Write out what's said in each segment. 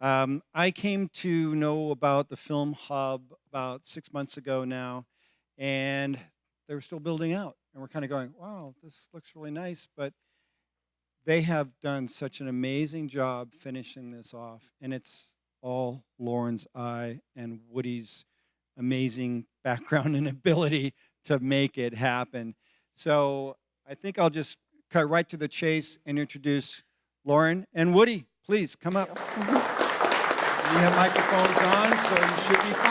I came to know about the Film Hub about 6 months ago now, and they were still building out. And we're kind of going, wow, this looks really nice, but they have done such an amazing job finishing this off, and it's all Lauren's eye and Woody's amazing background and ability to make it happen. So I think I'll just cut right to the chase and introduce Lauren and Woody. Please come up. We have microphones on, so you should be fine.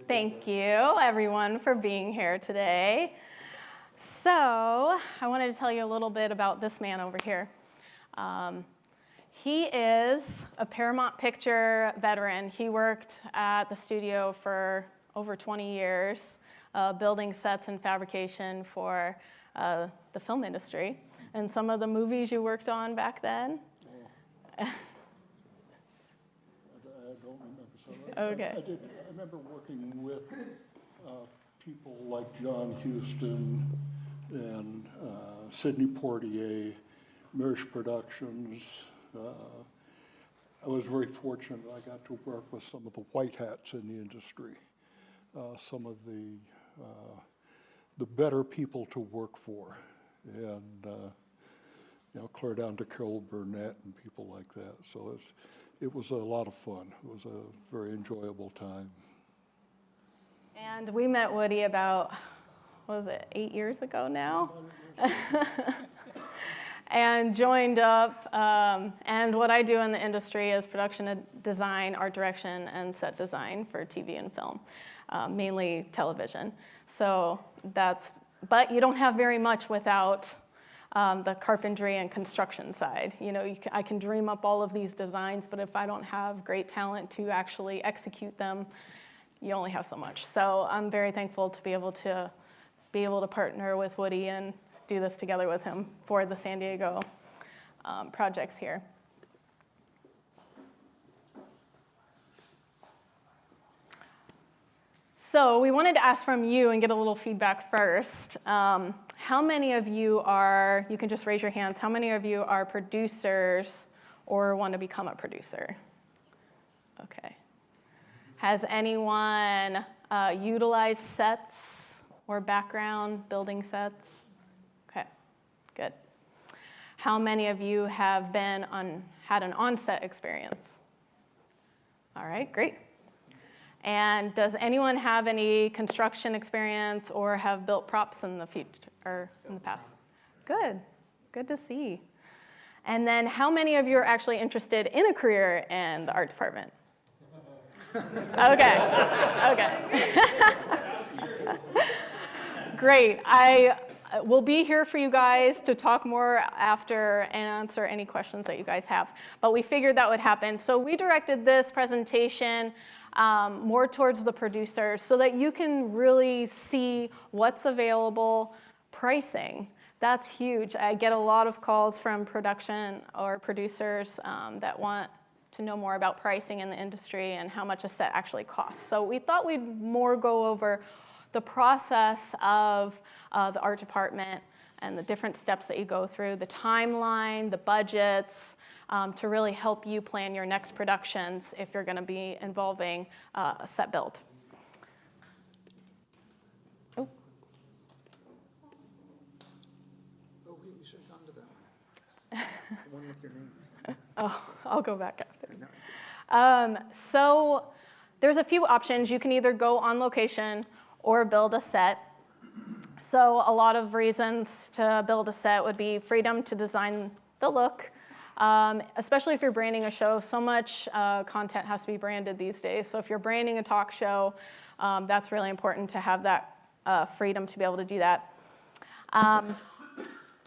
Thank you, everyone, for being here today. So I wanted to tell you a little bit about this man over here. He is a Paramount Picture veteran. He worked at the studio for over 20 years, building sets and fabrication for the film industry. And some of the movies you worked on back then? I don't remember. So Okay. I remember working with people like John Huston and Sidney Poitier, Mirsch Productions. I was very fortunate. I got to work with some of the white hats in the industry, some of the better people to work for, and clear down to Carol Burnett and people like that. So it was a lot of fun. It was a very enjoyable time. And we met Woody about, what was it, 8 years ago now? And joined up. And what I do in the industry is production design, art direction, and set design for TV and film, mainly television. So but you don't have very much without the carpentry and construction side. I can dream up all of these designs, but if I don't have great talent to actually execute them, you only have so much. So I'm very thankful to be able to partner with Woody and do this together with him for the San Diego projects here. So we wanted to ask from you and get a little feedback first. How many of you you can just raise your hands, how many of you are producers or want to become a producer? Okay. Has anyone utilized sets or background building sets? Okay, good. How many of you have had an on-set experience? All right, great. And does anyone have any construction experience or have built props in the future or in the past? Good, good to see. And then how many of you are actually interested in a career in the art department? Okay. Great. I will be here for you guys to talk more after and answer any questions that you guys have. But we figured that would happen. So we directed this presentation more towards the producers so that you can really see what's available, pricing. That's huge. I get a lot of calls from production or producers that want to know more about pricing in the industry and how much a set actually costs. So we thought we'd more go over the process of the art department and the different steps that you go through, the timeline, the budgets, to really help you plan your next productions if you're going to be involving a set build. Oh, you should have gone to that one. The one with your name. Oh, I'll go back after. So there's a few options. You can either go on location or build a set. So a lot of reasons to build a set would be freedom to design the look, especially if you're branding a show. So much content has to be branded these days. So if you're branding a talk show, that's really important to have that freedom to be able to do that.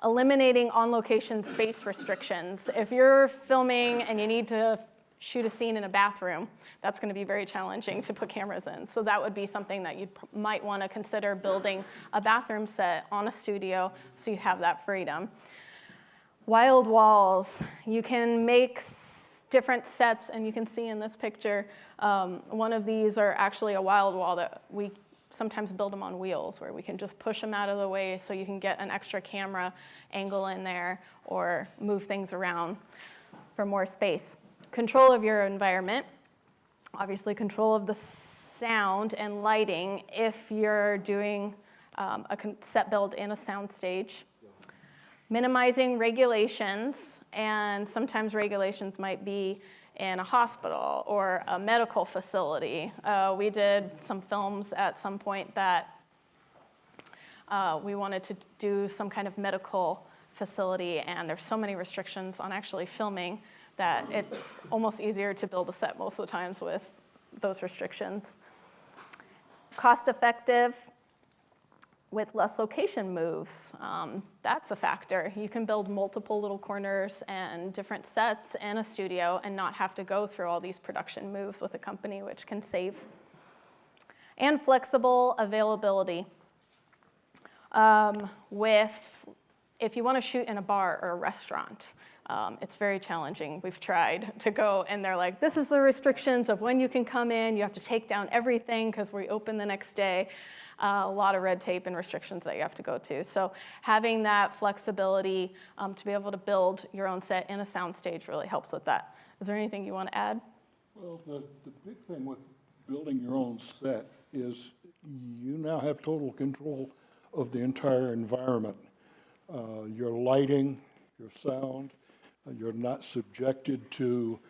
Eliminating on-location space restrictions. If you're filming and you need to shoot a scene in a bathroom, that's going to be very challenging to put cameras in. So that would be something that you might want to consider, building a bathroom set on a studio so you have that freedom. Wild walls. You can make different sets, and you can see in this picture, one of these are actually a wild wall that we sometimes build them on wheels where we can just push them out of the way so you can get an extra camera angle in there or move things around for more space. Control of your environment, obviously control of the sound and lighting if you're doing a set build in a soundstage. Minimizing regulations, and sometimes regulations might be in a hospital or a medical facility. We did some films at some point that we wanted to do some kind of medical facility, and there's so many restrictions on actually filming that it's almost easier to build a set most of the times with those restrictions. Cost effective with less location moves. That's a factor. You can build multiple little corners and different sets in a studio and not have to go through all these production moves with a company, which can save. And flexible availability. If you want to shoot in a bar or a restaurant, it's very challenging. We've tried to go, and they're like, this is the restrictions of when you can come in. You have to take down everything because we open the next day. A lot of red tape and restrictions that you have to go to. So having that flexibility to be able to build your own set in a soundstage really helps with that. Is there anything you want to add? Well, the big thing with building your own set is you now have total control of the entire environment. Your lighting, your sound, you're not subjected to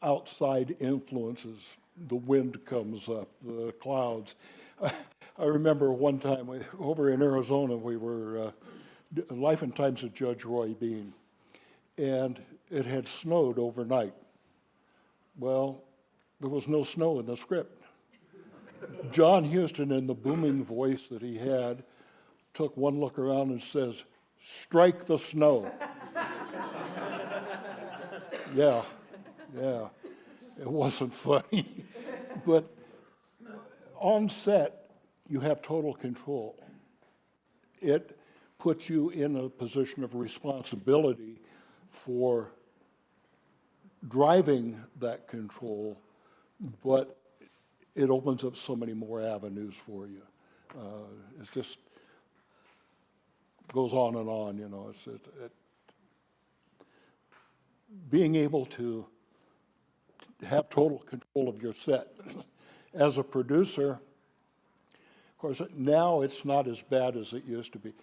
outside influences. The wind comes up, the clouds. I remember one time over in Arizona, we were Life and Times of Judge Roy Bean, and it had snowed overnight. Well, there was no snow in the script. John Huston, in the booming voice that he had, took one look around and says, "Strike the snow." Yeah, it wasn't funny. But on set, you have total control. It puts you in a position of responsibility for driving that control, but it opens up so many more avenues for you. It's just goes on and on, you know. Being able to have total control of your set. As a producer, of course, now it's not as bad as it used to be.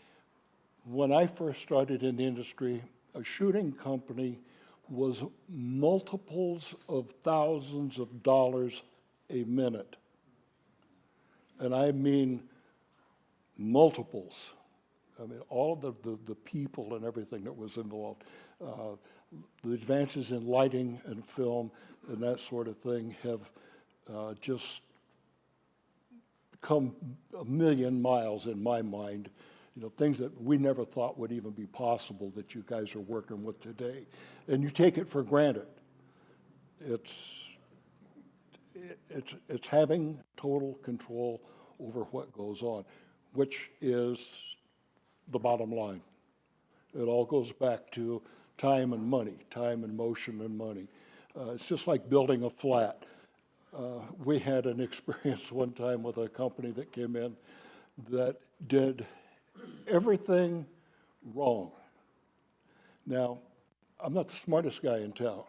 When I first started in the industry, a shooting company was multiples of thousands of dollars a minute. And I mean multiples. I mean, all of the people and everything that was involved. The advances in lighting and film and that sort of thing have just come a million miles in my mind. You know, things that we never thought would even be possible that you guys are working with today. And you take it for granted. It's having total control over what goes on, which is the bottom line. It all goes back to time and money, time and motion and money. It's just like building a flat. We had an experience one time with a company that came in that did everything wrong. Now, I'm not the smartest guy in town,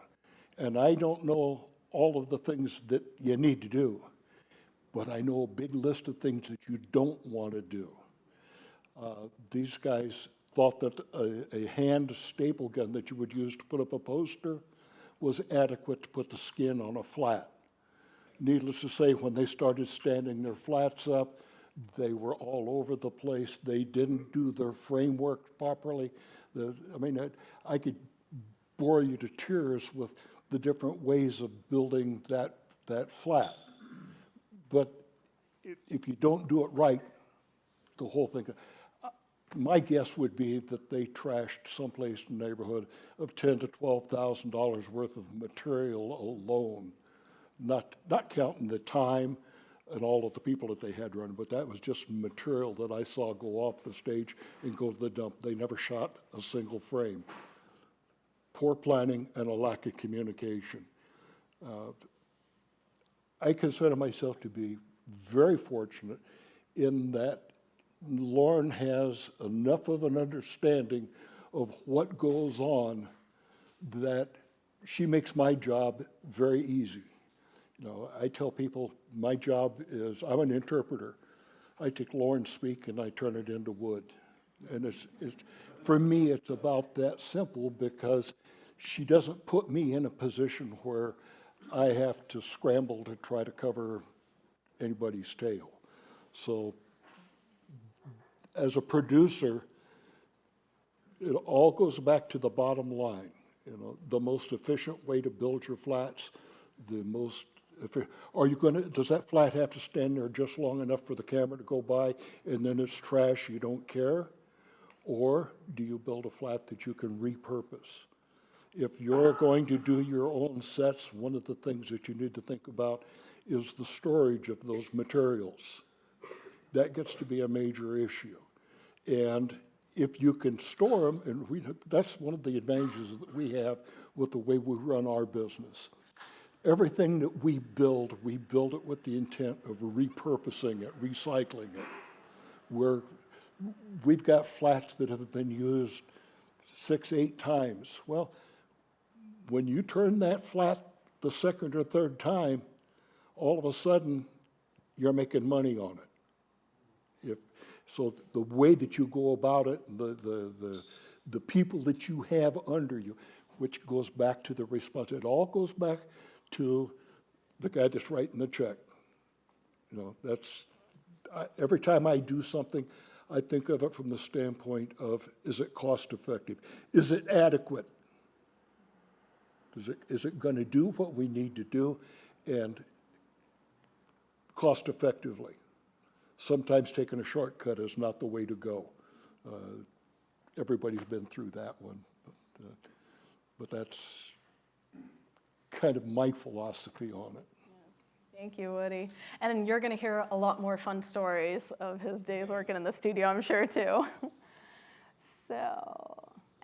and I don't know all of the things that you need to do, but I know a big list of things that you don't want to do. These guys thought that a hand staple gun that you would use to put up a poster was adequate to put the skin on a flat. Needless to say, when they started standing their flats up, they were all over the place. They didn't do their framework properly. I could bore you to tears with the different ways of building that flat. But if you don't do it right, the whole thing. My guess would be that they trashed someplace in the neighborhood of $10,000 to $12,000 worth of material alone, not counting the time and all of the people that they had running, but that was just material that I saw go off the stage and go to the dump. They never shot a single frame. Poor planning and a lack of communication. I consider myself to be very fortunate in that Lauren has enough of an understanding of what goes on that she makes my job very easy. You know, I tell people my job is, I'm an interpreter. I take Lauren speak and I turn it into wood. And it's for me, it's about that simple because she doesn't put me in a position where I have to scramble to try to cover anybody's tail. So as a producer, it all goes back to the bottom line. You know, the most efficient way to build your flats, the most are you going to, does that flat have to stand there just long enough for the camera to go by and then it's trash, you don't care? Or do you build a flat that you can repurpose? If you're going to do your own sets, one of the things that you need to think about is the storage of those materials. That gets to be a major issue. And if you can store them, and that's one of the advantages that we have with the way we run our business. Everything that we build it with the intent of repurposing it, recycling it. We've got flats that have been used 6, 8 times. Well, when you turn that flat the second or third time, all of a sudden, you're making money on it. So the way that you go about it, the people that you have under you, which goes back to the response, it all goes back to the guy that's writing the check. You know, every time I do something, I think of it from the standpoint of, is it cost effective? Is it adequate? Is it going to do what we need to do and cost effectively? Sometimes taking a shortcut is not the way to go. Everybody's been through that one, but that's kind of my philosophy on it. Thank you, Woody. And you're going to hear a lot more fun stories of his days working in the studio, I'm sure, too.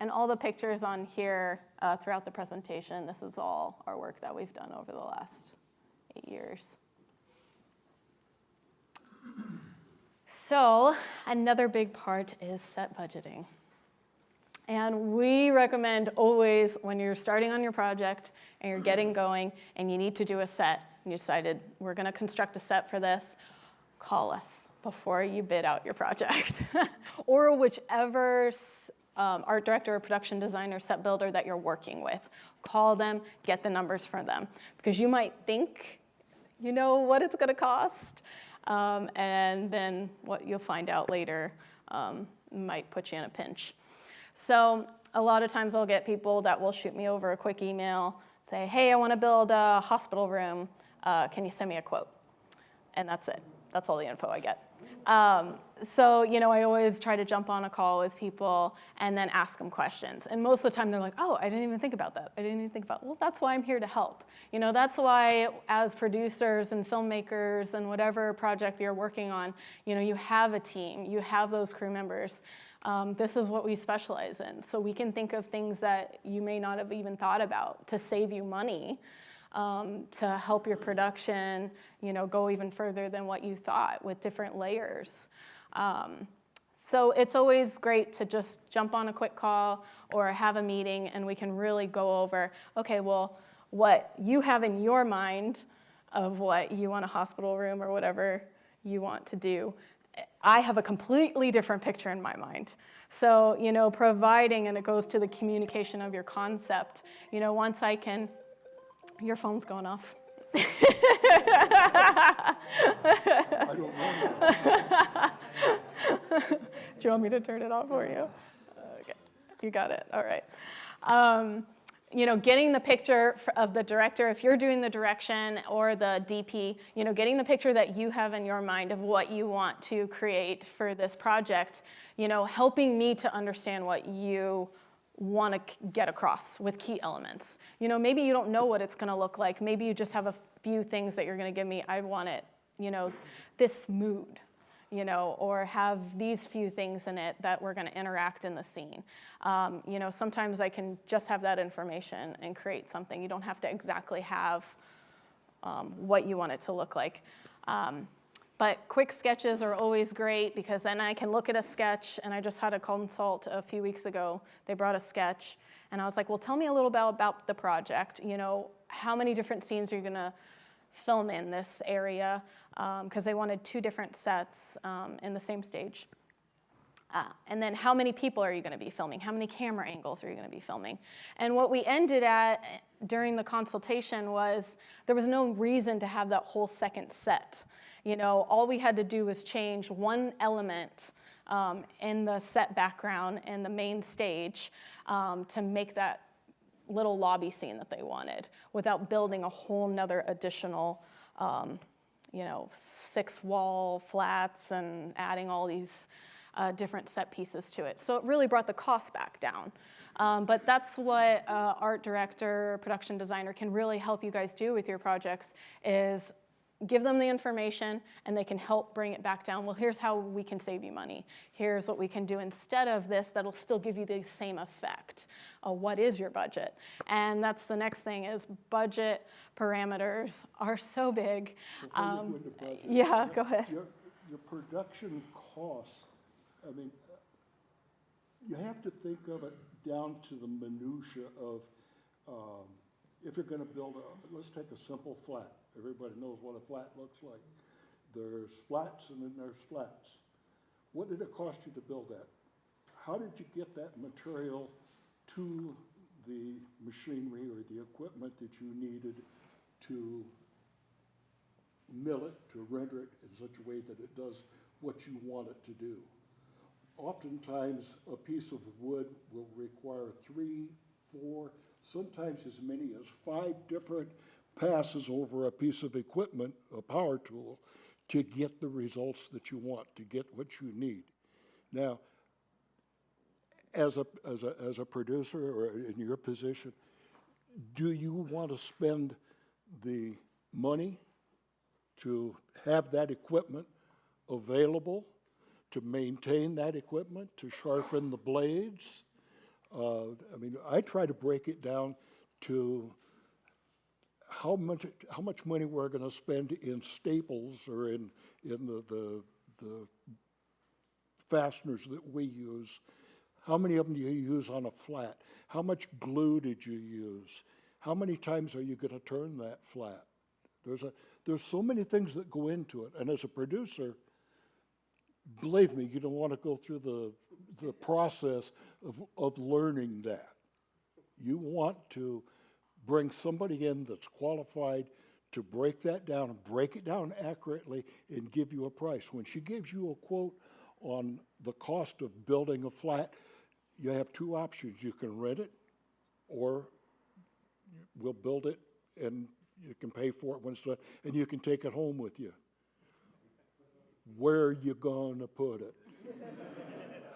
And all the pictures on here throughout the presentation, this is all our work that we've done over the last 8 years. So another big part is set budgeting. And we recommend always, when you're starting on your project and you're getting going and you need to do a set, and you decided we're going to construct a set for this, call us before you bid out your project. Or whichever art director or production designer, set builder that you're working with. Call them, get the numbers from them. Because you might think you know what it's going to cost, and then what you'll find out later might put you in a pinch. So a lot of times I'll get people that will shoot me over a quick email, say, hey, I want to build a hospital room. Can you send me a quote? And that's it. That's all the info I get. So, you know, I always try to jump on a call with people and then ask them questions. And most of the time they're like, oh, I didn't even think about that. I didn't even think about it. Well, that's why I'm here to help. You know, that's why as producers and filmmakers and whatever project you're working on, you know, you have a team, you have those crew members. This is what we specialize in. So we can think of things that you may not have even thought about to save you money, to help your production, you know, go even further than what you thought with different layers. So it's always great to just jump on a quick call or have a meeting and we can really go over, okay, well, what you have in your mind of what you want a hospital room or whatever you want to do, I have a completely different picture in my mind. So, you know, providing, and it goes to the communication of your concept, you know, once I can, your phone's going off. I don't know. Do you want me to turn it off for you? Okay, you got it, all right. You know, getting the picture of the director, if you're doing the direction or the DP, you know, getting the picture that you have in your mind of what you want to create for this project, you know, helping me to understand what you want to get across with key elements. You know, maybe you don't know what it's going to look like. Maybe you just have a few things that you're going to give me. I want it, you know, this mood, you know, or have these few things in it that we're going to interact in the scene. You know, sometimes I can just have that information and create something. You don't have to exactly have what you want it to look like. But quick sketches are always great because then I can look at a sketch, and I just had a consult a few weeks ago. They brought a sketch, and I was like, well, tell me a little bit about the project. You know, how many different scenes are you gonna film in this area? Because they wanted 2 different sets in the same stage. And then how many people are you going to be filming? How many camera angles are you going to be filming? And what we ended at during the consultation was there was no reason to have that whole second set. You know, all we had to do was change one element in the set background and the main stage to make that little lobby scene that they wanted without building a whole nother additional, you know, 6 wall flats and adding all these different set pieces to it. So it really brought the cost back down. But that's what art director, production designer can really help you guys do with your projects is give them the information and they can help bring it back down. Well, here's how we can save you money. Here's what we can do instead of this that'll still give you the same effect. What is your budget? And that's the next thing is budget parameters are so big. Before you go into budget, Yeah, go ahead. Your production costs, I mean, you have to think of it down to the minutia of if you're going to build let's take a simple flat. Everybody knows what a flat looks like. There's flats and then there's flats. What did it cost you to build that? How did you get that material to the machinery or the equipment that you needed to mill it, to render it in such a way that it does what you want it to do? Oftentimes, a piece of wood will require 3, 4, sometimes as many as 5 different passes over a piece of equipment, a power tool, to get the results that you want, to get what you need. Now, as a producer or in your position, do you want to spend the money to have that equipment available, to maintain that equipment, to sharpen the blades? I mean, I try to break it down to how much money we're going to spend in staples or in the fasteners that we use. How many of them do you use on a flat? How much glue did you use? How many times are you going to turn that flat? There's so many things that go into it, and as a producer, believe me, you don't want to go through the process of learning that. You want to bring somebody in that's qualified to break that down and break it down accurately and give you a price. When she gives you a quote on the cost of building a flat, you have 2 options. You can rent it, or we'll build it and you can pay for it when it's done, and you can take it home with you. Where are you going to put it?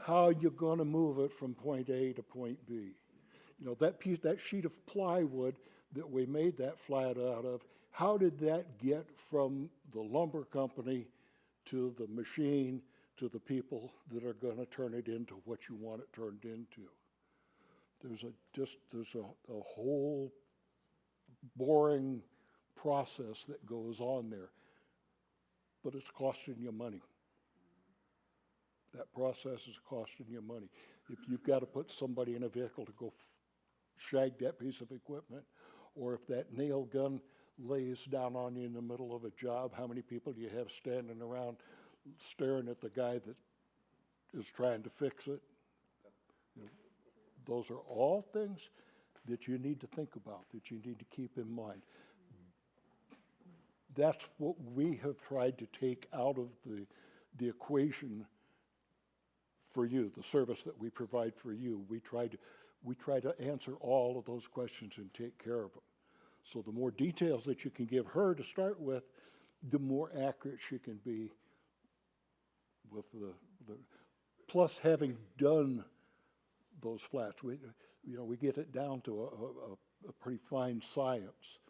How are you going to move it from point A to point B? You know, that sheet of plywood that we made that flat out of, how did that get from the lumber company to the machine to the people that are going to turn it into what you want it turned into? There's a whole boring process that goes on there, but it's costing you money. That process is costing you money. If you've got to put somebody in a vehicle to go shag that piece of equipment, or if that nail gun lays down on you in the middle of a job, how many people do you have standing around staring at the guy that is trying to fix it? You know, those are all things that you need to think about, that you need to keep in mind. That's what we have tried to take out of the equation for you, the service that we provide for you. We try to answer all of those questions and take care of them. So the more details that you can give her to start with, the more accurate she can be with the plus having done those flats. We get it down to a pretty fine science.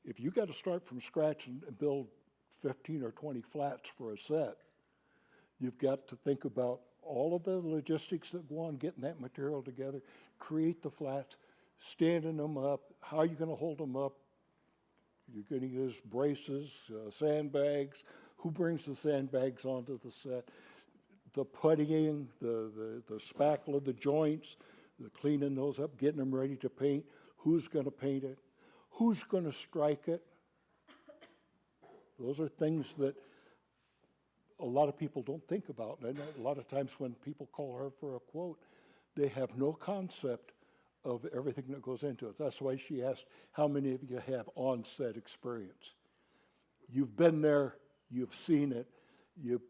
If you got to start from scratch and build 15 or 20 flats for a set, you've got to think about all of the logistics that go on getting that material together, create the flats, standing them up. How are you going to hold them up? You're going to use braces, sandbags. who brings the sandbags onto the set, the puttying, the spackle of the joints, the cleaning those up, getting them ready to paint, who's gonna paint it, who's gonna strike it. Those are things that a lot of people don't think about. And a lot of times when people call her for a quote, they have no concept of everything that goes into it. That's why she asked, how many of you have on-set experience? You've been there, you've seen it, you've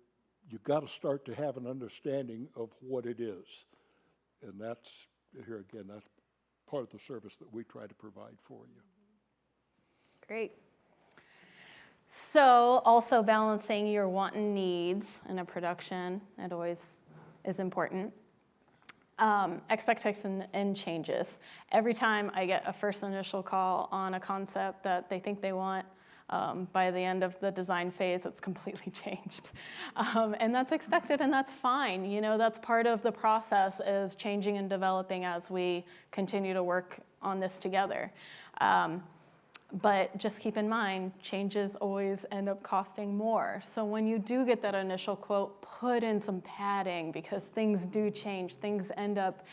got to start to have an understanding of what it is. And that's, here again, that's part of the service that we try to provide for you. Great. So also balancing your want and needs in a production, it always is important. Expectations and changes. Every time I get a first initial call on a concept that they think they want, by the end of the design phase, it's completely changed. And that's expected and that's fine. You know, that's part of the process, is changing and developing as we continue to work on this together. But just keep in mind, changes always end up costing more. So when you do get that initial quote, put in some padding, because things do change. Things end up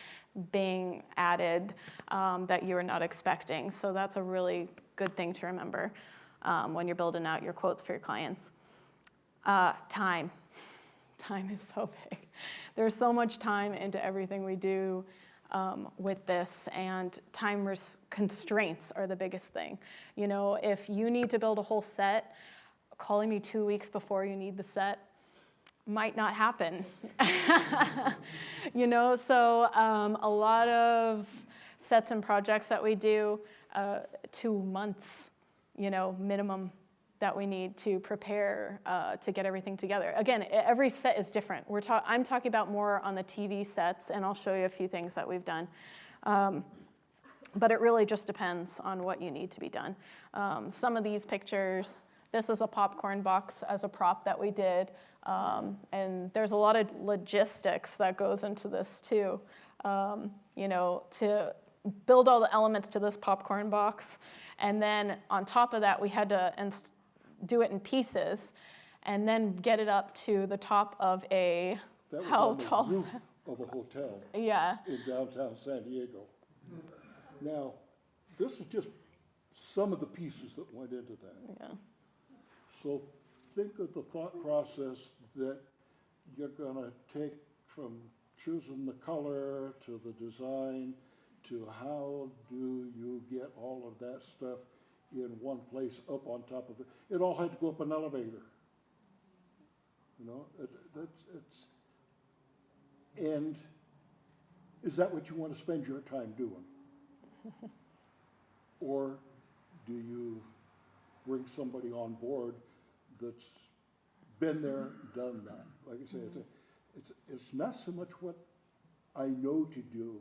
being added that you are not expecting. So that's a really good thing to remember when you're building out your quotes for your clients. Time. Time is so big. There's so much time into everything we do with this, and time constraints are the biggest thing. You know, if you need to build a whole set, calling me 2 weeks before you need the set might not happen. You know, so a lot of sets and projects that we do, 2 months, you know, minimum that we need to prepare to get everything together. Again, every set is different. I'm talking about more on the TV sets, and I'll show you a few things that we've done. But it really just depends on what you need to be done. Some of these pictures, this is a popcorn box as a prop that we did. And there's a lot of logistics that goes into this too. You know, to build all the elements to this popcorn box. And then on top of that, we had to do it in pieces and then get it up to the top of a, That was how on the tall? roof of a hotel Yeah. in downtown San Diego. Now, this is just some of the pieces that went into that. Yeah. So think of the thought process that you're gonna take from choosing the color to the design to how do you get all of that stuff in one place up on top of it. It all had to go up an elevator. You know, and is that what you want to spend your time doing? Or do you bring somebody on board that's been there, done that? Like I say, it's not so much what I know to do,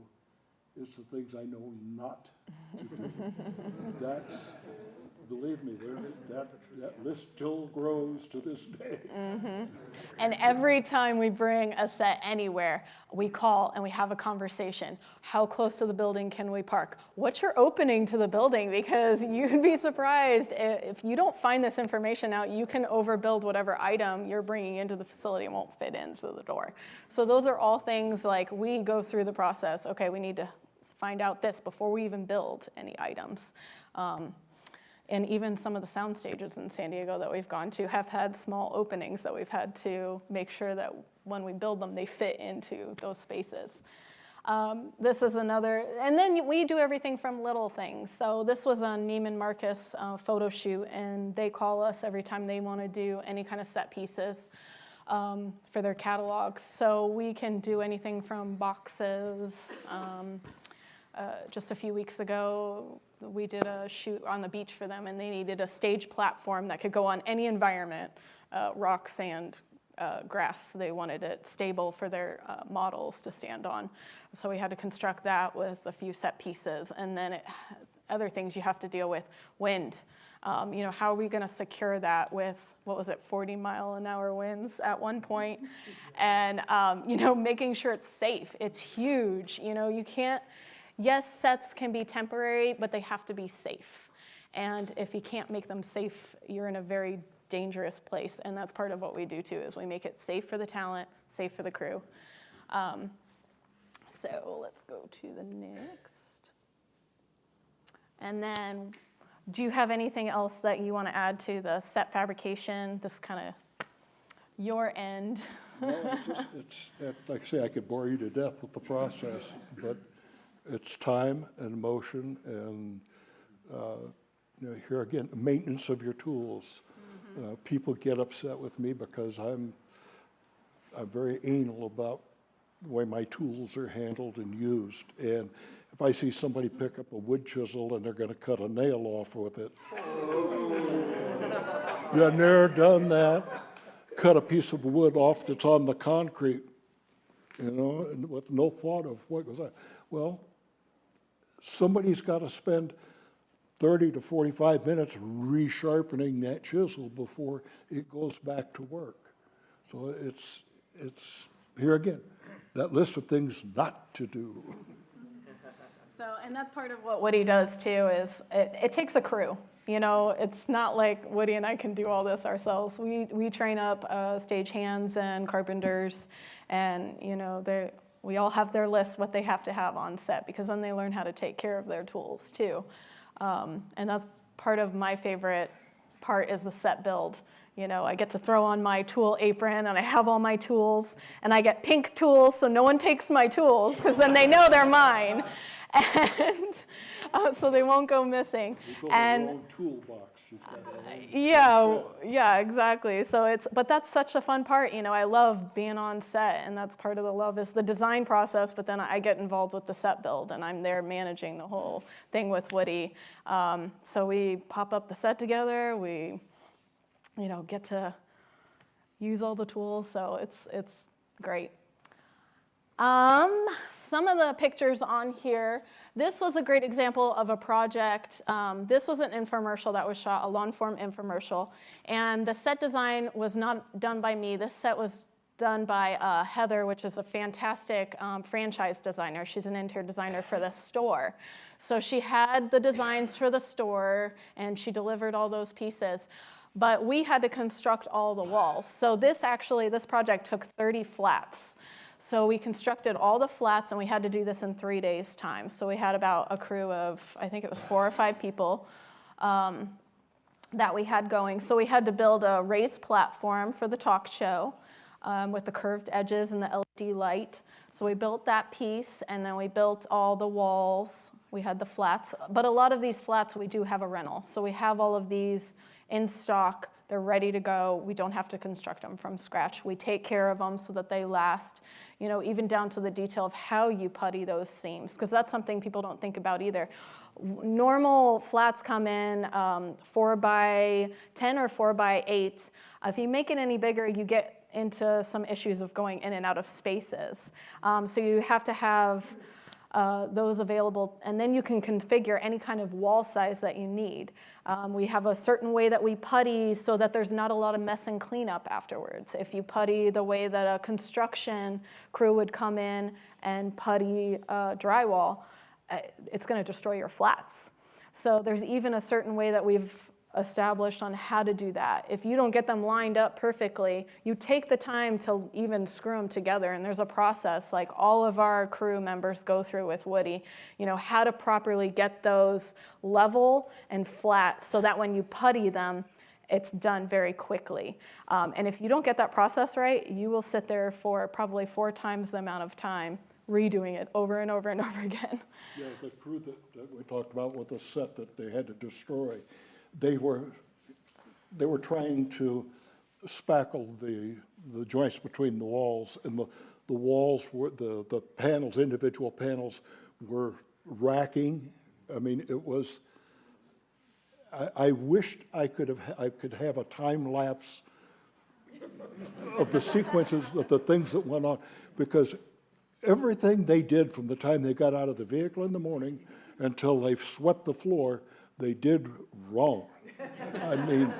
it's the things I know not to do. That's, believe me, that list still grows to this day. Mm-hmm. And every time we bring a set anywhere, we call and we have a conversation. How close to the building can we park? What's your opening to the building? Because you'd be surprised if you don't find this information out, you can overbuild whatever item you're bringing into the facility and won't fit into the door. So those are all things like we go through the process. Okay, we need to find out this before we even build any items. And even some of the sound stages in San Diego that we've gone to have had small openings that we've had to make sure that when we build them, they fit into those spaces. This is another, and then we do everything from little things. So this was a Neiman Marcus photo shoot, and they call us every time they want to do any kind of set pieces for their catalogs. So we can do anything from boxes. Just a few weeks ago, we did a shoot on the beach for them, and they needed a stage platform that could go on any environment, rock, sand, grass. They wanted it stable for their models to stand on. So we had to construct that with a few set pieces, and then other things you have to deal with, wind. You know, how are we going to secure that with, 40-mile-an-hour winds at one point? And, you know, making sure it's safe. It's huge. You know, you can't, yes, sets can be temporary, but they have to be safe. And if you can't make them safe, you're in a very dangerous place, and that's part of what we do too, is we make it safe for the talent, safe for the crew. So let's go to the next. And then, do you have anything else that you want to add to the set fabrication, this kind of your end? No, like I say, I could bore you to death with the process, but it's time and motion and, here again, maintenance of your tools. People get upset with me because I'm very anal about the way my tools are handled and used. And if I see somebody pick up a wood chisel and they're going to cut a nail off with it, you never done that. Cut a piece of wood off that's on the concrete, and with no thought of what goes on. Well, somebody's got to spend 30 to 45 minutes resharpening that chisel before it goes back to work. So it's here again, that list of things not to do. So, and that's part of what Woody does too, is it takes a crew. It's not like Woody and I can do all this ourselves. We train up stagehands and carpenters, and we all have their list what they have to have on set, because then they learn how to take care of their tools too. And that's part of my favorite part, is the set build. I get to throw on my tool apron, and I have all my tools, and I get pink tools, so no one takes my tools, because then they know they're mine. And so they won't go missing. You go in your own toolbox. Yeah, exactly. But that's such a fun part. I love being on set, and that's part of the love, is the design process, but then I get involved with the set build, and I'm there managing the whole thing with Woody. So we pop up the set together, we get to use all the tools, so it's great. Some of the pictures on here, this was a great example of a project. This was an infomercial that was shot, a long-form infomercial, and the set design was not done by me. This set was done by Heather, which is a fantastic franchise designer. She's an interior designer for the store. So she had the designs for the store, and she delivered all those pieces. But we had to construct all the walls. So this project took 30 flats. So we constructed all the flats, and we had to do this in 3 days' time. So we had about a crew of, I think it was 4 or 5 people that we had going. So we had to build a raised platform for the talk show with the curved edges and the LED light. So we built that piece, and then we built all the walls. We had the flats. But a lot of these flats, we do have a rental. So we have all of these in stock. They're ready to go. We don't have to construct them from scratch. We take care of them so that they last, even down to the detail of how you putty those seams, because that's something people don't think about either. Normal flats come in 4x10 or 4x8. If you make it any bigger, you get into some issues of going in and out of spaces. So you have to have those available, and then you can configure any kind of wall size that you need. We have a certain way that we putty so that there's not a lot of mess and cleanup afterwards. If you putty the way that a construction crew would come in and putty drywall, it's going to destroy your flats. So there's even a certain way that we've established on how to do that. If you don't get them lined up perfectly, you take the time to even screw them together, and there's a process like all of our crew members go through with Woody, how to properly get those level and flat so that when you putty them, it's done very quickly. And if you don't get that process right, you will sit there for probably 4 times the amount of time redoing it over and over and over again. Yeah, the crew that we talked about with the set that they had to destroy, they were trying to spackle the joints between the walls, and the walls were the panels, individual panels, were racking. I mean, it was. I wished I could have a time lapse of the sequences of the things that went on, because everything they did from the time they got out of the vehicle in the morning until they swept the floor, they did wrong. I mean,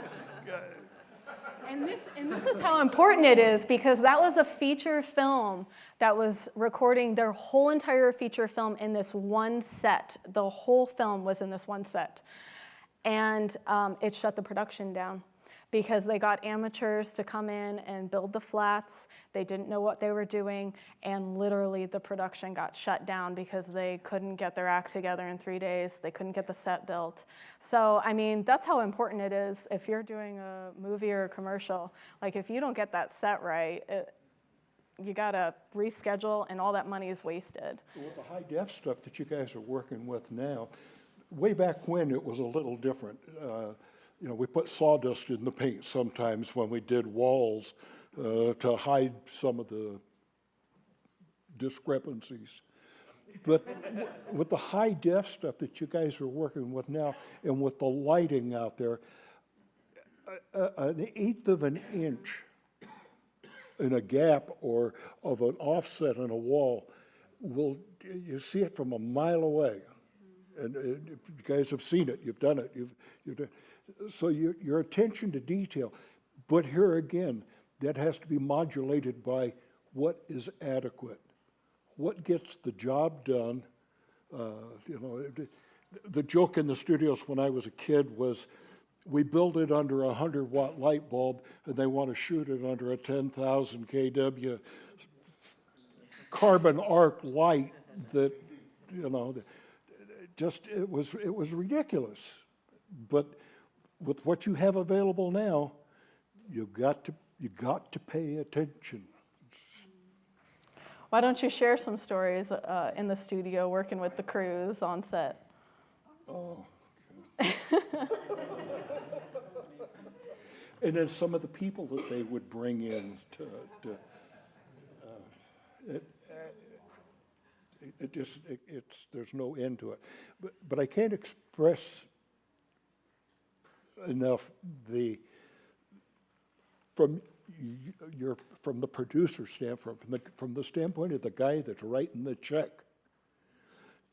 and this is how important it is, because that was a feature film that was recording their whole entire feature film in this one set. The whole film was in this one set. And it shut the production down because they got amateurs to come in and build the flats. They didn't know what they were doing, and literally the production got shut down because they couldn't get their act together in 3 days. They couldn't get the set built. So, I mean, that's how important it is if you're doing a movie or a commercial. Like, if you don't get that set right, you gotta reschedule, and all that money is wasted. With the high def stuff that you guys are working with now, way back when it was a little different. You know, we put sawdust in the paint sometimes when we did walls to hide some of the discrepancies. But with the high def stuff that you guys are working with now, and with the lighting out there, an eighth of an inch in a gap or of an offset in a wall you see it from a mile away. And you guys have seen it, you've done it. You've done, so your attention to detail, but here again, that has to be modulated by what is adequate, what gets the job done. You know, the joke in the studios when I was a kid was, we build it under a 100-watt light bulb, and they want to shoot it under a 10,000 kW carbon arc light that, you know, just, it was ridiculous. But with what you have available now, you got to pay attention. Why don't you share some stories in the studio working with the crews on set? Oh. And then some of the people that they would bring in there's no end to it. But I can't express enough from the producer standpoint, from the standpoint of the guy that's writing the check,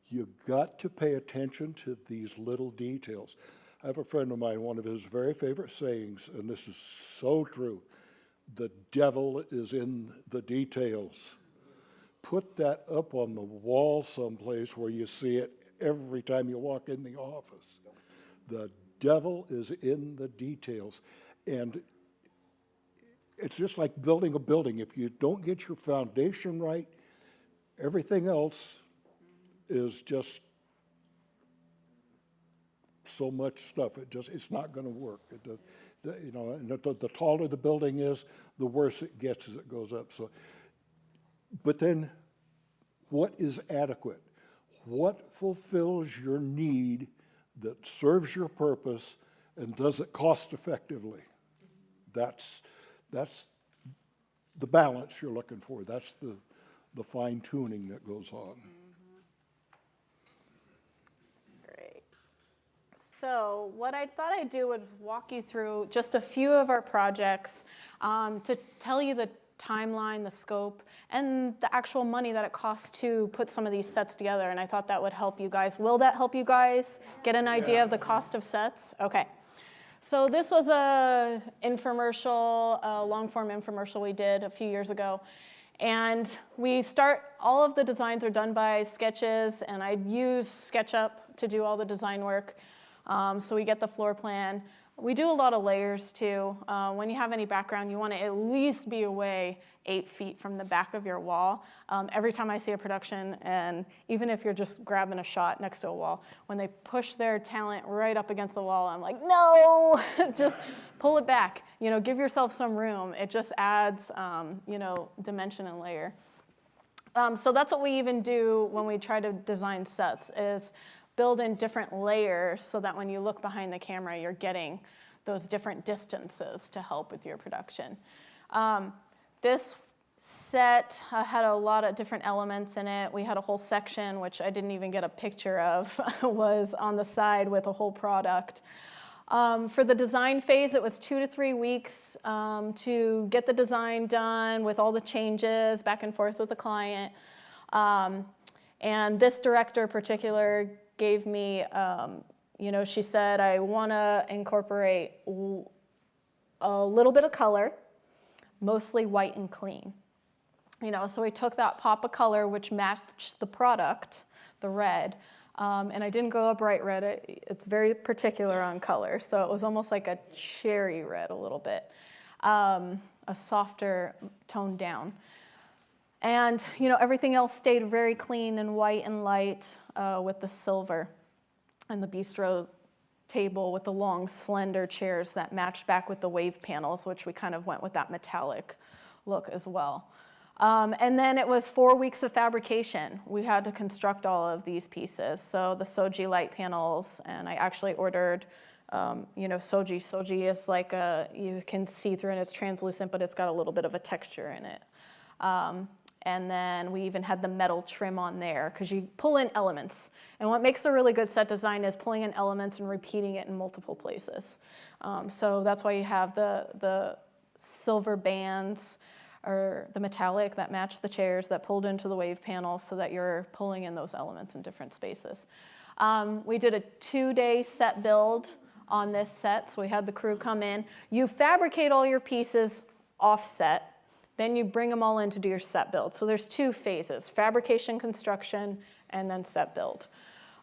you got to pay attention to these little details. I have a friend of mine, one of his very favorite sayings, and this is so true: the devil is in the details. Put that up on the wall someplace where you see it every time you walk in the office. The devil is in the details. And it's just like building a building. If you don't get your foundation right, everything else is just so much stuff. It's not going to work. You know, and the taller the building is, the worse it gets as it goes up. So, but then, what is adequate? What fulfills your need that serves your purpose and does it cost effectively? That's the balance you're looking for. That's the fine tuning that goes on. Great. So what I thought I'd do was walk you through just a few of our projects to tell you the timeline, the scope, and the actual money that it costs to put some of these sets together. And I thought that would help you guys. Will that help you guys get an idea of the cost of sets? Okay. So this was a infomercial, a long-form infomercial we did a few years ago. And all of the designs are done by sketches, and I use SketchUp to do all the design work. So we get the floor plan. We do a lot of layers too. When you have any background, you want to at least be away 8 feet from the back of your wall. Every time I see a production, and even if you're just grabbing a shot next to a wall, when they push their talent right up against the wall, I'm like, no, just pull it back. You know, give yourself some room. It just adds, you know, dimension and layer. So that's what we even do when we try to design sets, is build in different layers so that when you look behind the camera, you're getting those different distances to help with your production. This set had a lot of different elements in it. We had a whole section, which I didn't even get a picture of, was on the side with a whole product. For the design phase, it was 2 to 3 weeks to get the design done with all the changes back and forth with the client. And this director in particular gave me, you know, she said, I want to incorporate a little bit of color, mostly white and clean. You know, so we took that pop of color, which matched the product, the red, And I didn't go a bright red. It's very particular on color. So it was almost like a cherry red a little bit, a softer toned down. And everything else stayed very clean and white and light with the silver, and the bistro table with the long, slender chairs that matched back with the wave panels, which we kind of went with that metallic look as well. And then it was 4 weeks of fabrication. We had to construct all of these pieces. So the Soji light panels, and I actually ordered, Soji. Soji is like you can see through and it's translucent, but it's got a little bit of a texture in it. And then we even had the metal trim on there because you pull in elements. And what makes a really good set design is pulling in elements and repeating it in multiple places. So that's why you have the silver bands or the metallic that match the chairs that pulled into the wave panels so that you're pulling in those elements in different spaces. We did a 2-day set build on this set. So we had the crew come in. You fabricate all your pieces offset. Then you bring them all in to do your set build. So there's 2 phases, fabrication, construction, and then set build.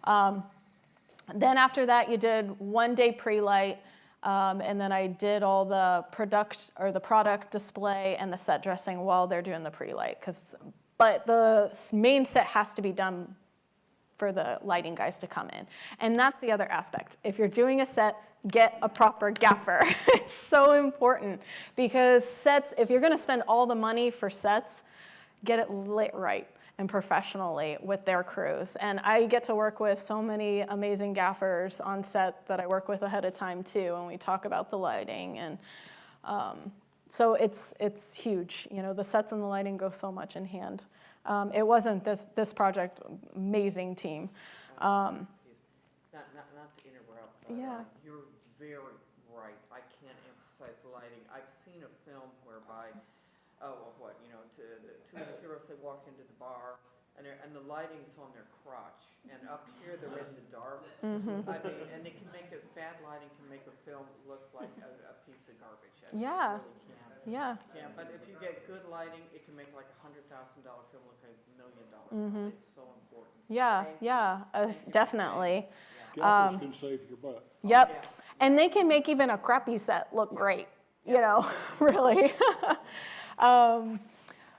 Then after that, you did 1-day pre-light, and then I did all the product display and the set dressing while they're doing the pre-light. But the main set has to be done for the lighting guys to come in. And that's the other aspect. If you're doing a set, get a proper gaffer. It's so important because sets, if you're gonna spend all the money for sets, get it lit right and professionally with their crews. And I get to work with so many amazing gaffers on set that I work with ahead of time too, and we talk about the lighting. And so it's huge. The sets and the lighting go so much in hand. It wasn't this project, amazing team. Not to interrupt, but Yeah. You're very right. I can't emphasize lighting. I've seen a film whereby, the 2 heroes, they walk into the bar, and the lighting's on their crotch, and up here they're in the dark. Mm-hmm. I mean, and bad lighting can make a film look like a piece of garbage. I mean, Yeah. It really can. Yeah. Yeah, but if you get good lighting, it can make like $100,000 film look like $1 million film. It's so important. So Yeah, thank you. yeah, definitely. Gaffers can save your butt. Yep. Yeah. And they can make even a crappy set look great, really.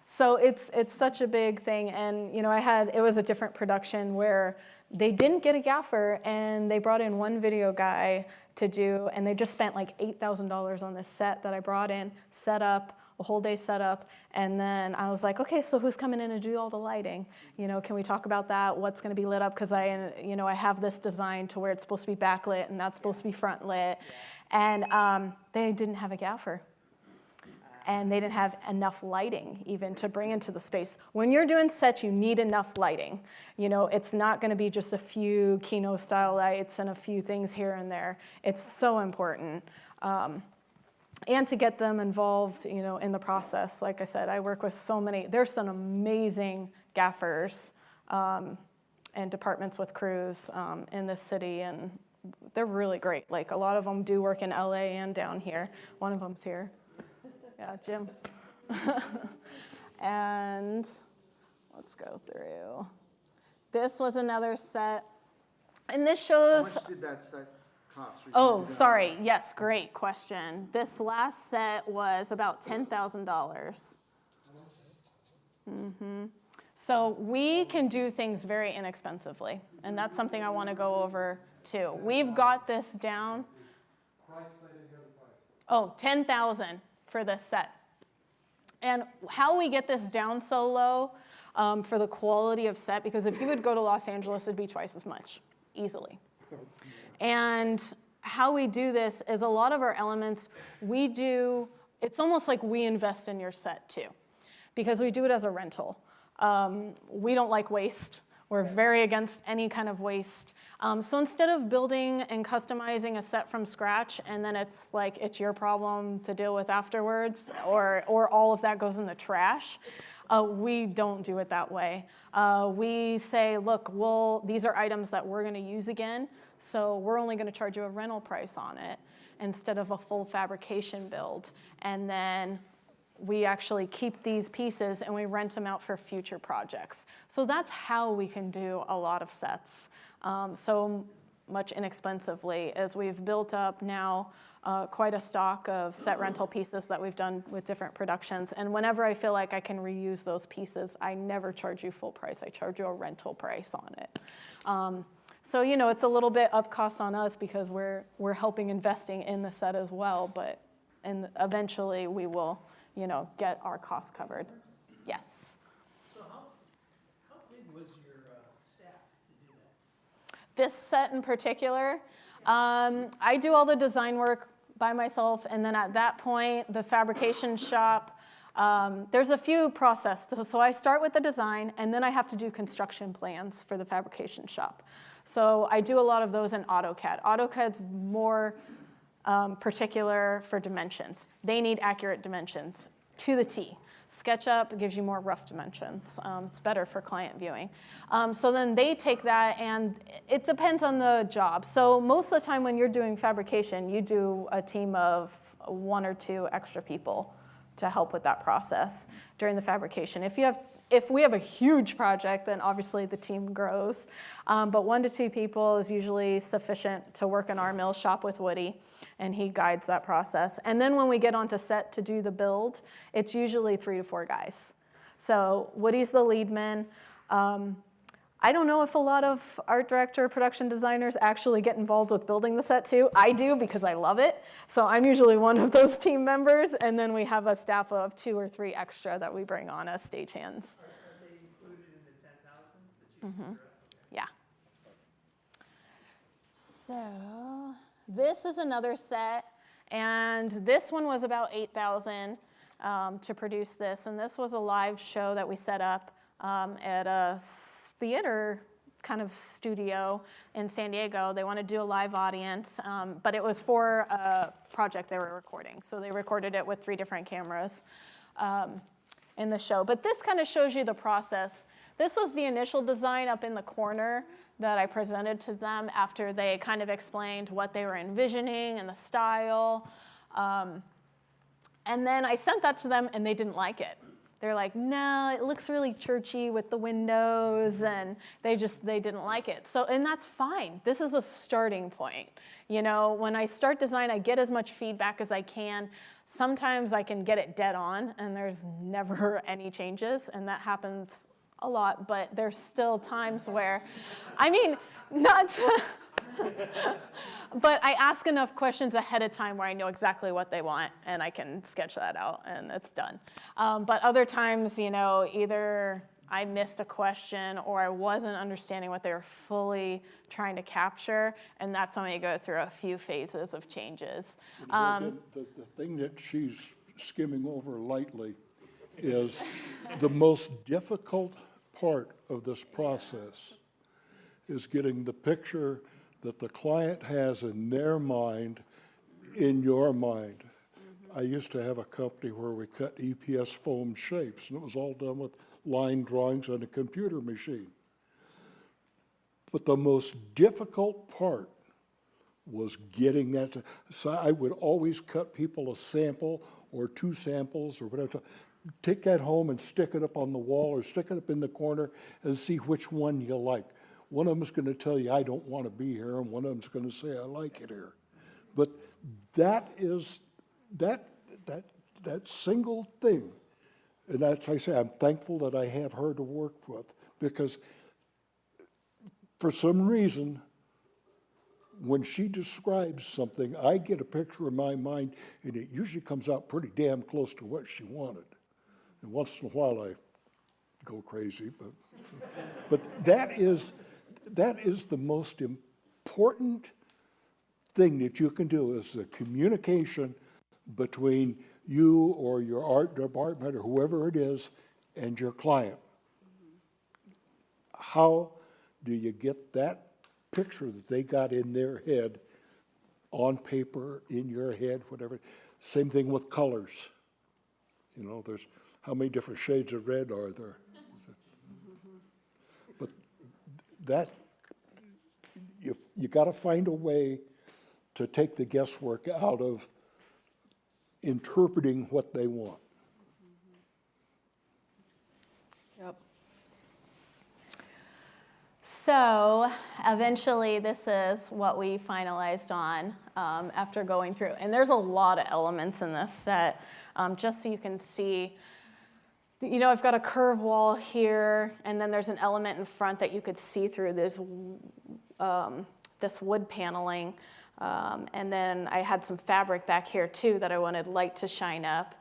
So it's such a big thing. And, it was a different production where they didn't get a gaffer and they brought in one video guy to do, and they just spent like $8,000 on this set that I brought in, set up, a whole day setup, and then I was like, okay, so who's coming in to do all the lighting? Can we talk about that? What's going to be lit up? Because I have this design to where it's supposed to be backlit and that's supposed to be front lit, and they didn't have a gaffer, and they didn't have enough lighting even to bring into the space. When you're doing sets, you need enough lighting. It's not going to be just a few Kino style lights and a few things here and there. It's so important. And to get them involved, in the process. Like I said, I work with there's some amazing gaffers and departments with crews in this city, and they're really great. Like, a lot of them do work in LA and down here. One of them's here. Yeah, Jim. And let's go through. This was another set, and this How shows. much did that set cost? So you Oh, did that- sorry. Yes, great question. This last set was about $10,000. So we can do things very inexpensively, and that's something I want to go over too. We've got this down. Oh, 10,000 for this set. And how we get this down so low for the quality of set, because if you would go to Los Angeles, it'd be twice as much, easily. And how we do this is a lot of our elements, it's almost like we invest in your set too, because we do it as a rental. We don't like waste. We're very against any kind of waste. So instead of building and customizing a set from scratch, and then it's like it's your problem to deal with afterwards, or all of that goes in the trash, we don't do it that way. We say, look, these are items that we're going to use again, so we're only going to charge you a rental price on it instead of a full fabrication build. And then we actually keep these pieces and we rent them out for future projects. So that's how we can do a lot of sets so much inexpensively, as we've built up now quite a stock of set rental pieces that we've done with different productions. And whenever I feel like I can reuse those pieces, I never charge you full price. I charge you a rental price on it. So, you know, it's a little bit up cost on us because we're helping investing in the set as well, but eventually we will, you know, get our costs covered. Yes. So how big was your staff to do that? This set in particular, I do all the design work by myself, and then at that point, the fabrication shop, there's a few processes. So I start with the design, and then I have to do construction plans for the fabrication shop. So I do a lot of those in AutoCAD. AutoCAD's more particular for dimensions. They need accurate dimensions to the T. SketchUp gives you more rough dimensions. It's better for client viewing. So then they take that, and it depends on the job. So most of the time when you're doing fabrication, you do a team of 1 or 2 extra people to help with that process during the fabrication. If we have a huge project, then obviously the team grows. But 1 to 2 people is usually sufficient to work in our mill shop with Woody, and he guides that process. And then when we get onto set to do the build, it's usually 3 to 4 guys. So Woody's the lead man. I don't know if a lot of art director, production designers actually get involved with building the set too. I do because I love it. So I'm usually one of those team members, and then we have a staff of 2 or 3 extra that we bring on as stagehands. Are they included in the 10,000 that you Yeah. So this is another set, and this one was about $8,000 to produce this, and this was a live show that we set up at a theater kind of studio in San Diego. They wanted to do a live audience, but it was for a project they were recording. So they recorded it with 3 different cameras in the show. But this kind of shows you the process. This was the initial design up in the corner that I presented to them after they kind of explained what they were envisioning and the style. And then I sent that to them, and they didn't like it. They're like, no, it looks really churchy with the windows, and they didn't like it. So, and that's fine. This is a starting point. You know, when I start design, I get as much feedback as I can. Sometimes I can get it dead on, and there's never any changes, and that happens a lot, but there's still times where, I mean, not to, but I ask enough questions ahead of time where I know exactly what they want, and I can sketch that out, and it's done. But other times, you know, either I missed a question or I wasn't understanding what they were fully trying to capture, and that's when we go through a few phases of changes. The thing that she's skimming over lightly is the most difficult part of this process is getting the picture that the client has in their mind, in your mind. I used to have a company where we cut EPS foam shapes, and it was all done with line drawings on a computer machine. But the most difficult part was getting that to, so I would always cut people a sample or 2 samples or whatever. Take that home and stick it up on the wall or stick it up in the corner and see which one you like. One of them is going to tell you, I don't want to be here, and one of them is going to say, I like it here. But that is, that single thing, and that's, I say, I'm thankful that I have her to work with, because for some reason, when she describes something, I get a picture in my mind, and it usually comes out pretty damn close to what she wanted. And once in a while, I go crazy, but that is the most important thing that you can do, is the communication between you or your art department or whoever it is and your client. How do you get that picture that they got in their head on paper, in your head, whatever? Same thing with colors. You know, there's how many different shades of red are there? But that, you got to find a way to take the guesswork out of interpreting what they want. Yep. So eventually, this is what we finalized on after going through. And there's a lot of elements in this set, just so you can see. You know, I've got a curve wall here, and then there's an element in front that you could see through this wood paneling. And then I had some fabric back here, too, that I wanted light to shine up.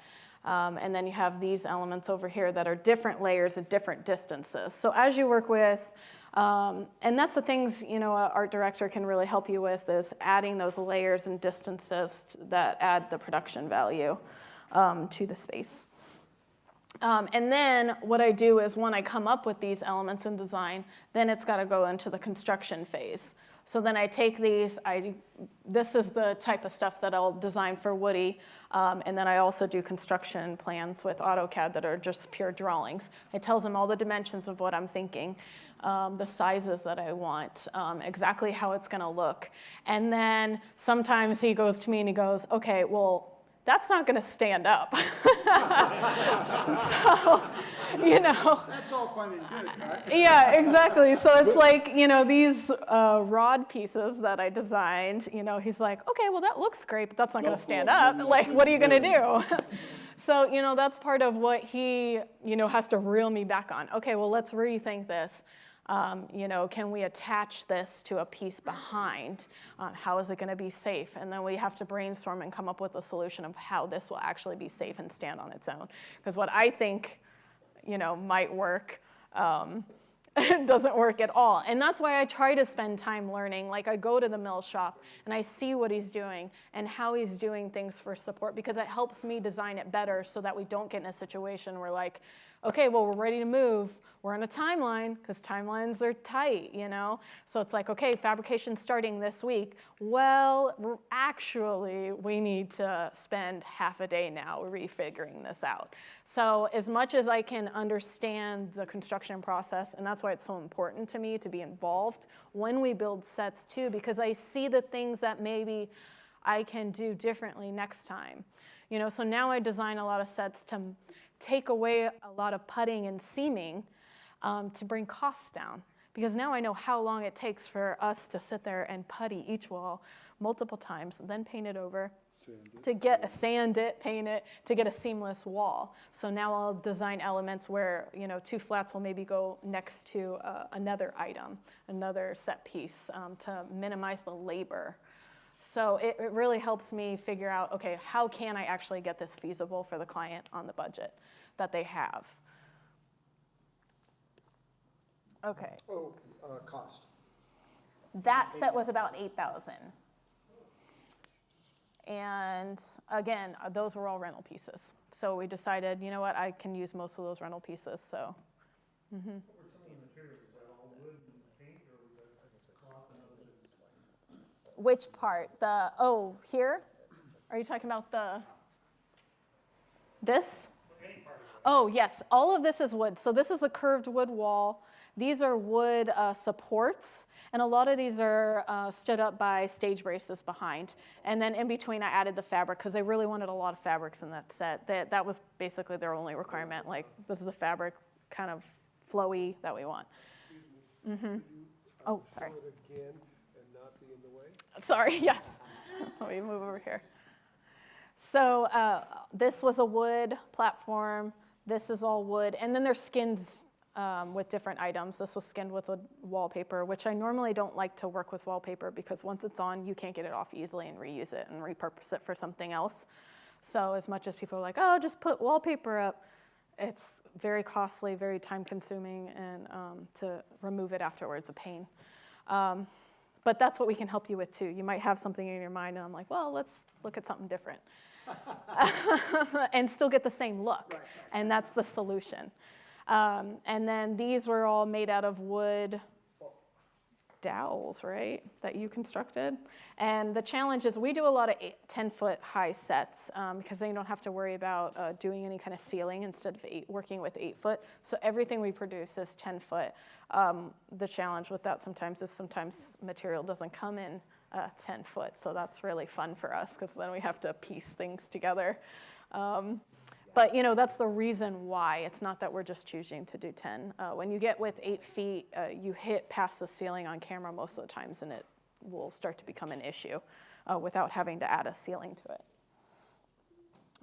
And then you have these elements over here that are different layers at different distances. So as you work with, and that's the things, you know, an art director can really help you with, is adding those layers and distances that add the production value to the space. And then what I do is when I come up with these elements in design, then it's got to go into the construction phase. So then I take these, this is the type of stuff that I'll design for Woody, and then I also do construction plans with AutoCAD that are just pure drawings. It tells him all the dimensions of what I'm thinking, the sizes that I want, exactly how it's going to look. And then sometimes he goes to me and he goes, okay, well, that's not going to stand up. So, you know. That's all fine and good, right? Yeah, exactly. So it's like, you know, these rod pieces that I designed, you know, he's like, okay, well, that looks great, but that's not going to stand up. Like, what are you going to do? So, you know, that's part of what he, you know, has to reel me back on. Okay, well, let's rethink this. You know, can we attach this to a piece behind? How is it going to be safe? And then we have to brainstorm and come up with a solution of how this will actually be safe and stand on its own. Because what I think, you know, might work doesn't work at all. And that's why I try to spend time learning. Like, I go to the mill shop and I see what he's doing and how he's doing things for support, because it helps me design it better so that we don't get in a situation where, like, okay, well, we're ready to move. We're on a timeline, because timelines are tight, you know? So it's like, okay, fabrication's starting this week. Well, actually, we need to spend half a day now refiguring this out. So as much as I can understand the construction process, and that's why it's so important to me to be involved when we build sets too, because I see the things that maybe I can do differently next time. You know, so now I design a lot of sets to take away a lot of putting and seaming to bring costs down. Because now I know how long it takes for us to sit there and putty each wall multiple times, then paint it over, sand it, paint it, to get a seamless wall. So now I'll design elements where, you know, two flats will maybe go next to another item, another set piece, to minimize the labor. So it really helps me figure out, okay, how can I actually get this feasible for the client on the budget that they have? Okay. Oh, cost. That set was about $8,000. And again, those were all rental pieces. So we decided, you know what, I can use most of those rental pieces, so. What were some of the materials? Was that all wood and paint, or was that cloth and other? Which part? Here? Are you talking about this? Any part of it. Oh, yes, all of this is wood. So this is a curved wood wall. These are wood supports, and a lot of these are stood up by stage braces behind. And then in between, I added the fabric, because they really wanted a lot of fabrics in that set. That was basically their only requirement. Like, this is the fabric, kind of flowy, that we want. Mm-hmm. Oh, sorry. Show it again and not be in the way. Sorry, yes. Let me move over here. So this was a wood platform. This is all wood. And then there's skins with different items. This was skinned with a wallpaper, which I normally don't like to work with wallpaper, because once it's on, you can't get it off easily and reuse it and repurpose it for something else. So as much as people are like, oh, just put wallpaper up, it's very costly, very time consuming, and to remove it afterwards, a pain. But that's what we can help you with too. You might have something in your mind, and I'm like, well, let's look at something different. And still get the same look. Right. And that's the solution. And then these were all made out of wood dowels, right, that you constructed. And the challenge is we do a lot of 10-foot high sets, because then you don't have to worry about doing any kind of ceiling instead of working with 8-foot. So everything we produce is 10-foot. The challenge with that sometimes is material doesn't come in 10-foot. So that's really fun for us, because then we have to piece things together. But that's the reason why. It's not that we're just choosing to do 10. When you get with 8 feet, you hit past the ceiling on camera most of the times, and it will start to become an issue without having to add a ceiling to it.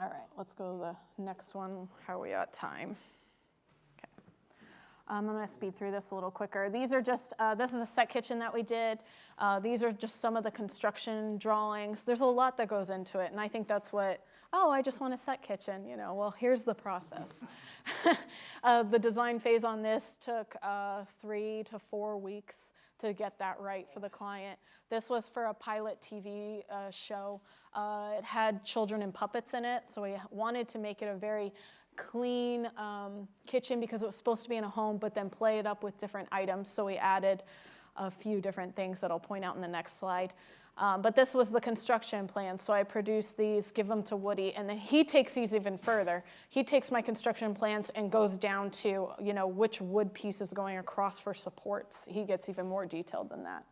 All right, let's go to the next one. How are we at time? Okay. I'm going to speed through this a little quicker. These are just, this is a set kitchen that we did. These are just some of the construction drawings. There's a lot that goes into it, and I think that's what, oh, I just want a set kitchen, well, here's the process. The design phase on this took 3 to 4 weeks to get that right for the client. This was for a pilot TV show. It had children and puppets in it, so we wanted to make it a very clean kitchen because it was supposed to be in a home, but then play it up with different items. So we added a few different things that I'll point out in the next slide. But this was the construction plan. So I produced these, give them to Woody, and then he takes these even further. He takes my construction plans and goes down to, which wood piece is going across for supports. He gets even more detailed than that.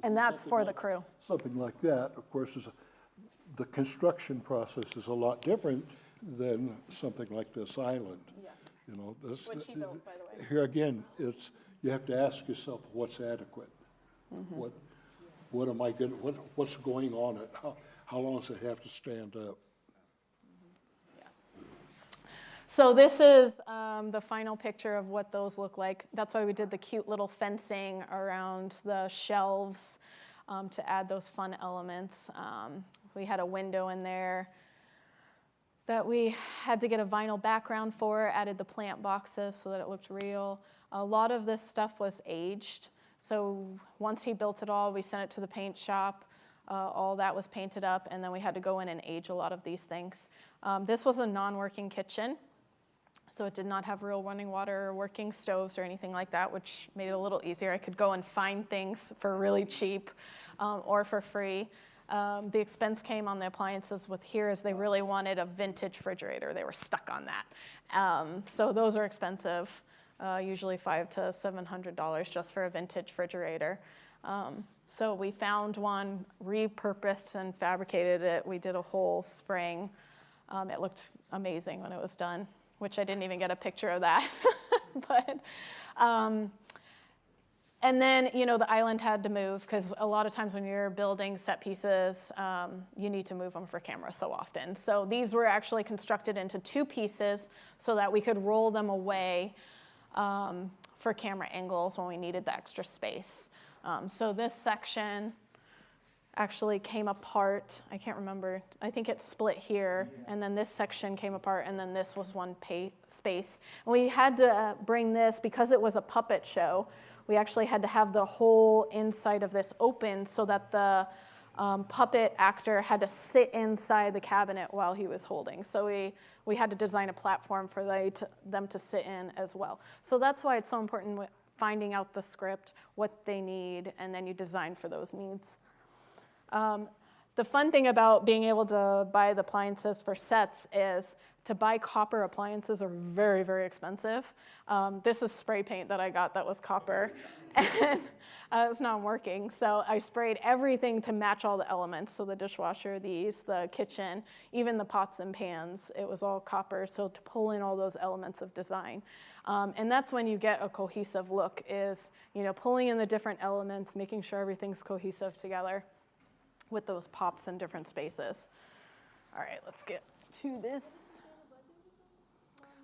And that's for the crew. Something like that, of course, the construction process is a lot different than something like this island. Yeah. This, Which he built, by the way. Here again, you have to ask yourself what's adequate. Mm-hmm. What am I good? What's going on it? How long does it have to stand up? So this is the final picture of what those look like. That's why we did the cute little fencing around the shelves to add those fun elements. We had a window in there that we had to get a vinyl background for, added the plant boxes so that it looked real. A lot of this stuff was aged. So once he built it all, we sent it to the paint shop. All that was painted up, and then we had to go in and age a lot of these things. This was a non-working kitchen, so it did not have real running water or working stoves or anything like that, which made it a little easier. I could go and find things for really cheap or for free. The expense came on the appliances with here is they really wanted a vintage refrigerator. They were stuck on that. So those are expensive. Usually $500 to $700 just for a vintage refrigerator. So we found one, repurposed and fabricated it. We did a whole spring. It looked amazing when it was done, which I didn't even get a picture of that. But, and then, the island had to move because a lot of times when you're building set pieces, you need to move them for camera so often. So these were actually constructed into 2 pieces so that we could roll them away for camera angles when we needed the extra space. So this section actually came apart. I can't remember. I think it split here, and then this section came apart, and then this was one space. And we had to bring this, because it was a puppet show, we actually had to have the whole inside of this open so that the puppet actor had to sit inside the cabinet while he was holding. So we had to design a platform for them to sit in as well. So that's why it's so important finding out the script, what they need, and then you design for those needs. The fun thing about being able to buy the appliances for sets is to buy copper appliances are very, very expensive. This is spray paint that I got that was copper, and it's not working. So I sprayed everything to match all the elements. So the dishwasher, the kitchen, even the pots and pans, it was all copper. So to pull in all those elements of design. And that's when you get a cohesive look is, pulling in the different elements, making sure everything's cohesive together with those pops in different spaces. All right, let's get to this.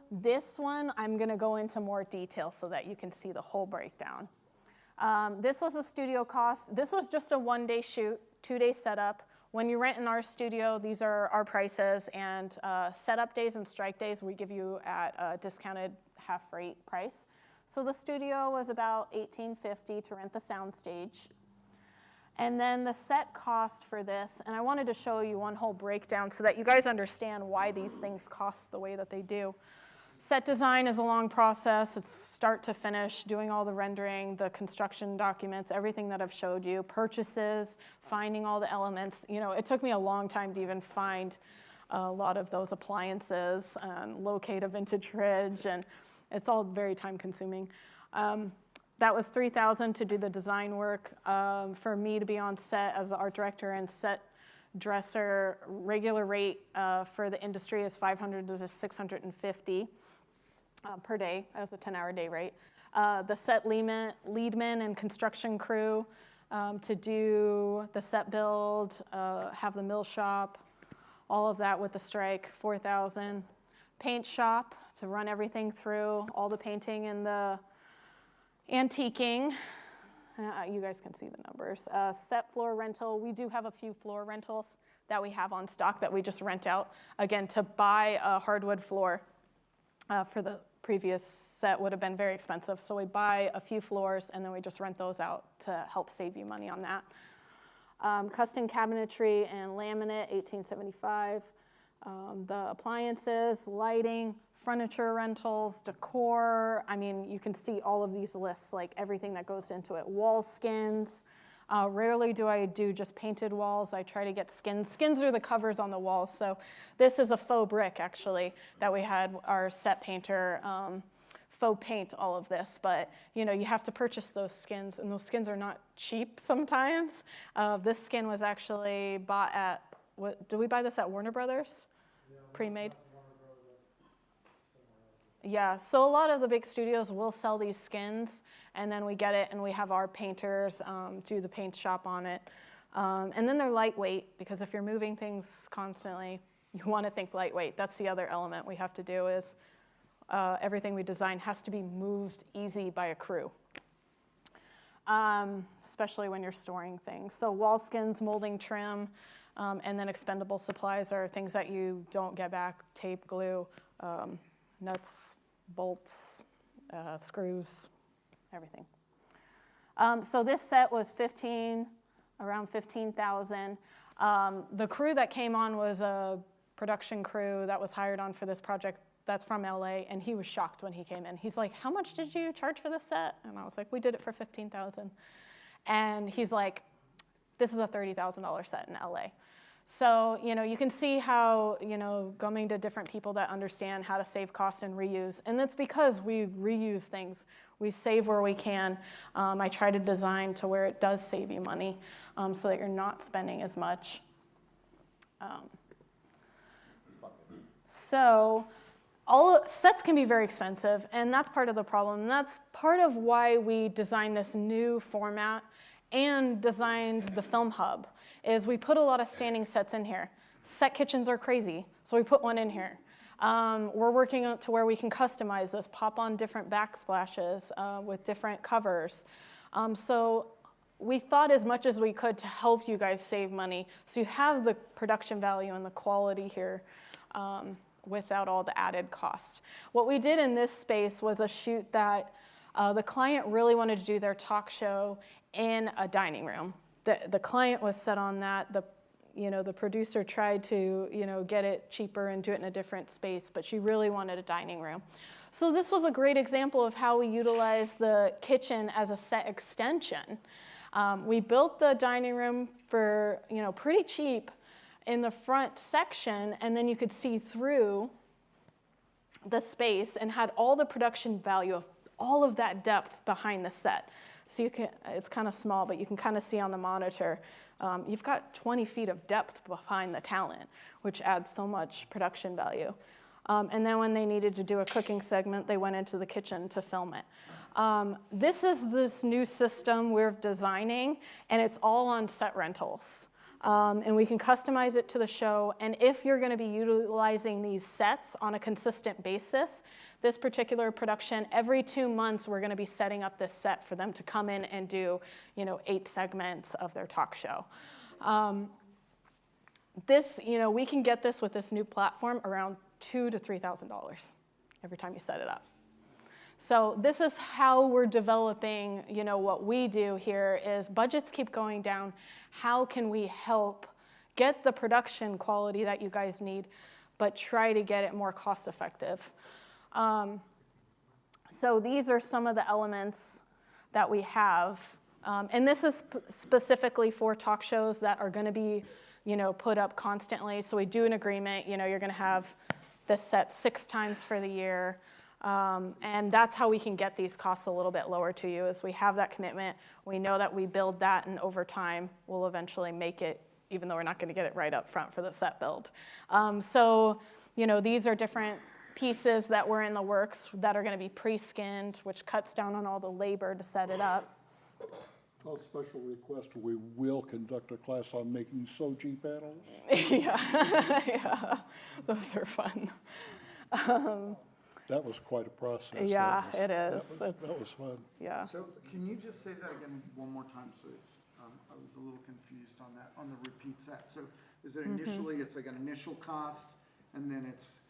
This one, I'm gonna go into more detail so that you can see the whole breakdown. This was a studio cost. This was just a 1-day shoot, 2-day setup. When you rent in our studio, these are our prices, and setup days and strike days we give you at a discounted half-rate price. So the studio was about $18.50 to rent the soundstage. And then the set cost for this, and I wanted to show you one whole breakdown so that you guys understand why these things cost the way that they do. Set design is a long process. It's start to finish, doing all the rendering, the construction documents, everything that I've showed you, purchases, finding all the elements. It took me a long time to even find a lot of those appliances, locate a vintage fridge, and it's all very time consuming. That was $3,000 to do the design work. For me to be on set as the art director and set dresser regular rate for the industry is $500 to $650 per day as a 10-hour day rate. The set leadman and construction crew to do the set build, have the mill shop, all of that with the strike, $4,000. Paint shop to run everything through, all the painting and the antiquing. You guys can see the numbers. Set floor rental, we do have a few floor rentals that we have on stock that we just rent out. Again, to buy a hardwood floor for the previous set would have been very expensive. So we buy a few floors and then we just rent those out to help save you money on that. Custom cabinetry and laminate, $1,875. The appliances, lighting, furniture rentals, decor. I mean, you can see all of these lists, like everything that goes into it. Wall skins. Rarely do I do just painted walls. I try to get skins. Skins are the covers on the walls. So this is a faux brick, actually, that we had our set painter faux paint all of this. But, you know, you have to purchase those skins, and those skins are not cheap sometimes. This skin was actually bought at, did we buy this at Warner Brothers? Pre-made? Yeah, so a lot of the big studios will sell these skins, and then we get it and we have our painters do the paint shop on it. And then they're lightweight, because if you're moving things constantly, you want to think lightweight. That's the other element we have to do is everything we design has to be moved easy by a crew, especially when you're storing things. So wall skins, molding trim, and then expendable supplies are things that you don't get back, tape, glue, nuts, bolts, screws, everything. So this set was around 15,000. The crew that came on was a production crew that was hired on for this project that's from LA, and he was shocked when he came in. He's like, how much did you charge for this set? And I was like, we did it for 15,000. And he's like, this is a $30,000 set in LA. So, you know, you can see how, you know, going to different people that understand how to save cost and reuse. And that's because we reuse things. We save where we can. I try to design to where it does save you money so that you're not spending as much. So sets can be very expensive, and that's part of the problem. And that's part of why we designed this new format and designed the film hub, is we put a lot of standing sets in here. Set kitchens are crazy, so we put one in here. We're working to where we can customize this, pop on different backsplashes with different covers. So we thought as much as we could to help you guys save money, so you have the production value and the quality here without all the added cost. What we did in this space was a shoot that the client really wanted to do their talk show in a dining room. The client was set on that. The producer tried to get it cheaper and do it in a different space, but she really wanted a dining room. So this was a great example of how we utilize the kitchen as a set extension. We built the dining room for pretty cheap in the front section, and then you could see through the space and had all the production value of all of that depth behind the set. So it's kind of small, but you can kind of see on the monitor, you've got 20 feet of depth behind the talent, which adds so much production value. And then when they needed to do a cooking segment, they went into the kitchen to film it. This is this new system we're designing, and it's all on set rentals. And we can customize it to the show. And if you're going to be utilizing these sets on a consistent basis, this particular production, every 2 months, we're going to be setting up this set for them to come in and do, 8 segments of their talk show. We can get this with this new platform around $2,000 to $3,000 every time you set it up. So this is how we're developing, what we do here is budgets keep going down. How can we help get the production quality that you guys need, but try to get it more cost effective? So these are some of the elements that we have. And this is specifically for talk shows that are going to be, put up constantly. So we do an agreement, you're going to have this set 6 times for the year. And that's how we can get these costs a little bit lower to you, is we have that commitment. We know that we build that, and over time, we'll eventually make it, even though we're not going to get it right up front for the set build. So, these are different pieces that were in the works that are going to be pre-skinned, which cuts down on all the labor to set it up. A special request, we will conduct a class on making soji panels. Yeah, those are fun. That was quite a process. Yeah, it is. That was fun. Yeah. So can you just say that again one more time? So it's, I was a little confused on that, on the repeat set. So is it initially, it's like an initial cost, and then it's,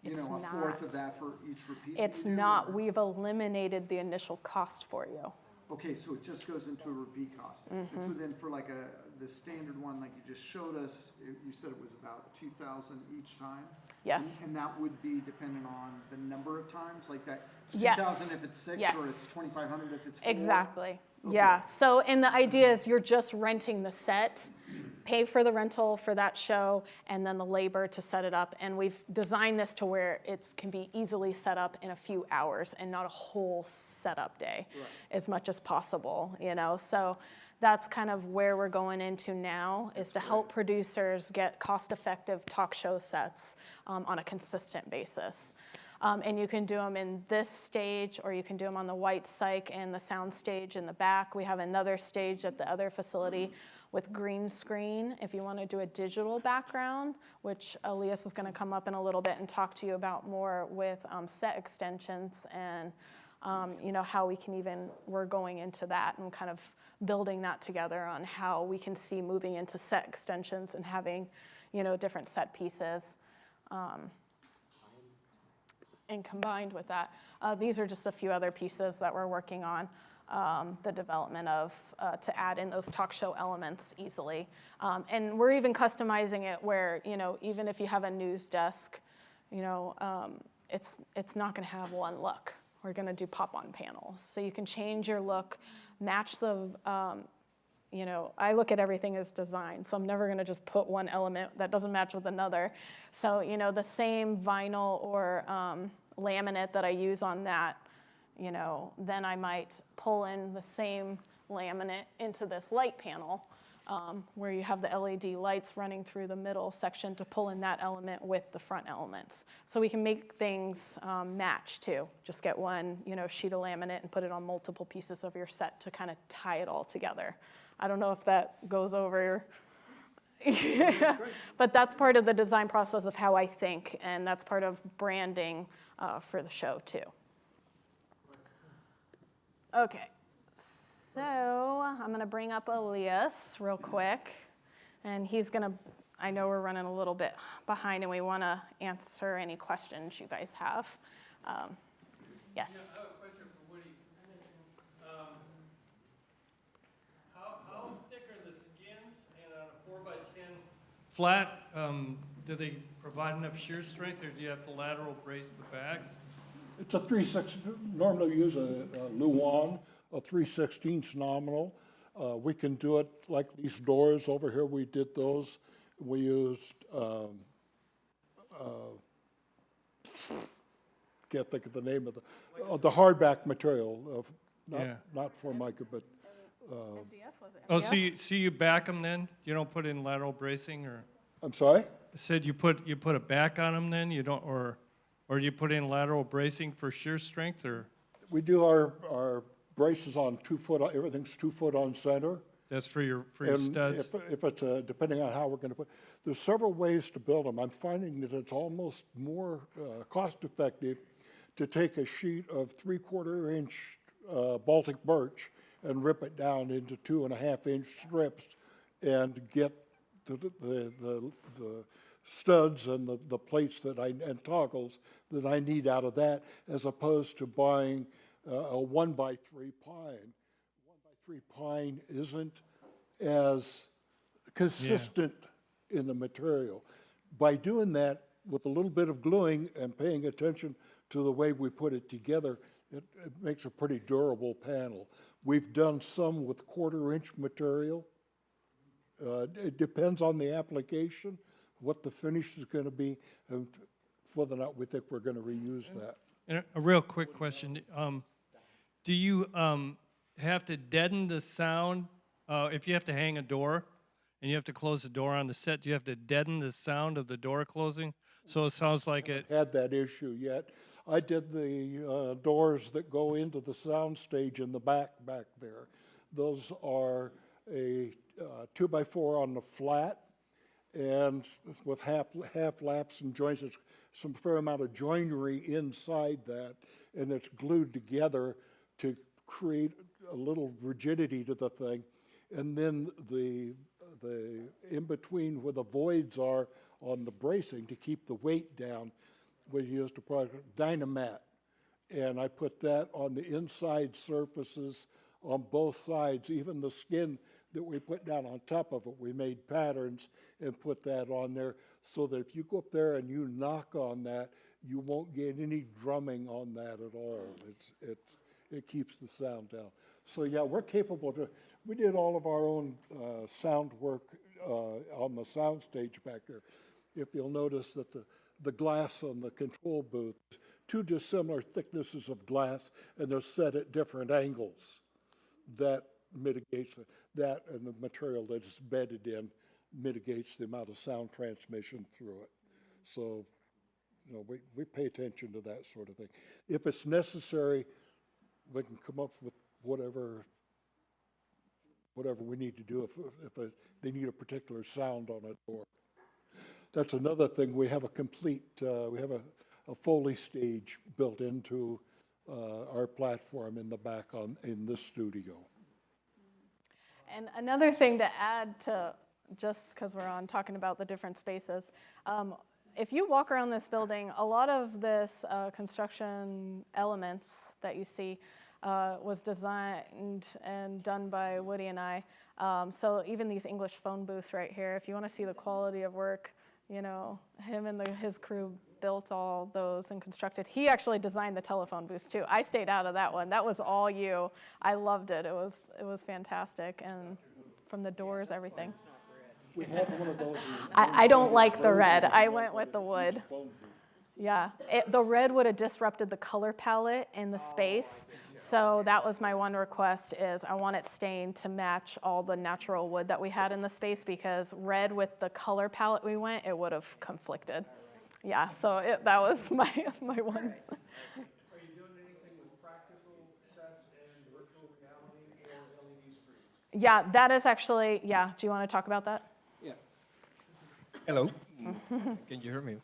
It's a fourth not. of that for each repeat? that It's you do, not. or- We've eliminated the initial cost for you. Okay, so it just goes into a repeat cost. And so then for like the standard one, like you just showed us, you said it was about 2,000 each time? Yes. And that would be dependent on the number of times, like that, it's Yes. 2,000 if it's 6, Yes. or it's 2,500 if it's 4? Exactly. Okay. Yeah. So, and the idea is you're just renting the set, pay for the rental for that show, and then the labor to set it up. And we've designed this to where it can be easily set up in a few hours and not a whole setup day, as much as possible. So that's kind of where we're going into now, is to help producers get cost-effective talk show sets on a consistent basis. And you can do them in this stage, or you can do them on the white cyc and the sound stage in the back. We have another stage at the other facility with green screen if you want to do a digital background, which Elias is going to come up in a little bit and talk to you about more with set extensions and how we can we're going into that and kind of building that together on how we can see moving into set extensions and having, different set pieces. And combined with that, these are just a few other pieces that we're working on, the development of, to add in those talk show elements easily. And we're even customizing it where, even if you have a news desk, it's not gonna have one look. We're gonna do pop-on panels. So you can change your look, match the, I look at everything as design, so I'm never gonna just put one element that doesn't match with another. So, the same vinyl or laminate that I use on that, then I might pull in the same laminate into this light panel, where you have the LED lights running through the middle section to pull in that element with the front elements. So we can make things match too. Just get one, sheet of laminate and put it on multiple pieces of your set to kind of tie it all together. I don't know if that goes over. But that's part of the design process of how I think, and that's part of branding for the show too. Okay, so I'm going to bring up Elias real quick, and he's going to, I know we're running a little bit behind, and we want to answer any questions you guys have. Yes. Yeah, I have a question for Woody. How thick are the skins, and on a 4x10 flat, do they provide enough shear strength, or do you have to lateral brace the backs? It's a 3/6, normally we use a Luan, a 3/16 nominal. We can do it like these doors over here, we did those. We used, can't think of the name of the hardback material, Yeah. not Formica, but MDF, was it Oh, MDF? so you back them then? You don't put in lateral bracing, or? I'm sorry? I said you put a back on them then? You don't, or you put in lateral bracing for shear strength, or? We do our braces on 2 foot, everything's 2 foot on center. That's for your And studs? if it's, depending on how we're going to put, there's several ways to build them. I'm finding that it's almost more cost-effective to take a sheet of 3/4 inch Baltic birch and rip it down into 2.5 inch strips and get the studs and the plates and toggles that I need out of that, as opposed to buying a 1x3 pine. 1x3 pine isn't as consistent in the material. By doing that with a little bit of gluing and paying attention to the way we put it together, it makes a pretty durable panel. We've done some with 1/4 inch material. It depends on the application, what the finish is going to be, and whether or not we think we're going to reuse that. And a real quick question. Do you have to deaden the sound if you have to hang a door? and you have to close the door on the set. Do you have to deaden the sound of the door closing so it sounds like it? Had that issue yet. I did the doors that go into the sound stage in the back there. Those are a 2x4 on the flat, and with half laps and joints. It's some fair amount of joinery inside that, and it's glued together to create a little rigidity to the thing. And then the in between where the voids are on the bracing to keep the weight down, we used a product Dynamat, and I put that on the inside surfaces on both sides, even the skin that we put down on top of it. We made patterns and put that on there so that if you go up there and you knock on that, you won't get any drumming on that at all. It keeps the sound down. So yeah, we're capable to. We did all of our own sound work on the sound stage back there. If you'll notice that the glass on the control booth, two dissimilar thicknesses of glass, and they're set at different angles. That mitigates that, and the material that is bedded in mitigates the amount of sound transmission through it. So, you know, we pay attention to that sort of thing. If it's necessary, we can come up with whatever we need to do if they need a particular sound on a door. That's another thing. We have a complete, we have a Foley stage built into our platform in the back in this studio. And another thing to add to, just because we're on talking about the different spaces, if you walk around this building, a lot of this construction elements that you see was designed and done by Woody and I. So even these English phone booths right here, if you want to see the quality of work, you know, him and his crew built all those and constructed. He actually designed the telephone booths too. I stayed out of that one. That was all you. I loved it. It was fantastic, and from the doors, everything. We have one of those. I don't like the red. I went with the wood. Yeah, the red would have disrupted the color palette in the space. So that was my one request, is I want it stained to match all the natural wood that we had in the space, because red with the color palette we went, it would have conflicted. Yeah, so that was my one. Are you doing anything with practical sets and virtual reality or LED screens? Yeah, that is actually, yeah. Do you want to talk about that? Yeah. Hello. Can you hear me?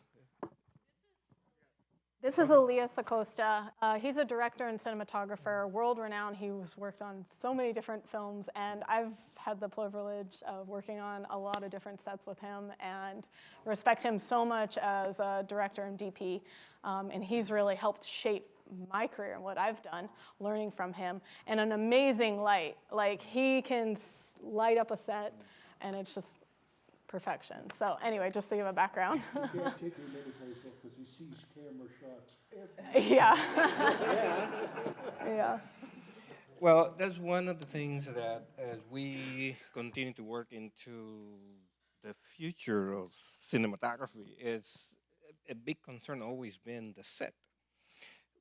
This is Elias Acosta. He's a director and cinematographer, world-renowned. He's worked on so many different films, and I've had the privilege of working on a lot of different sets with him, and respect him so much as a director and DP. And he's really helped shape my career and what I've done, learning from him. And an amazing light. Like, he can light up a set, and it's just perfection. So anyway, just to give a background. You can't take him anyplace because he sees camera shots. Yeah. Yeah. Well, that's one of the things that as we continue to work into the future of cinematography, it's a big concern always been the set.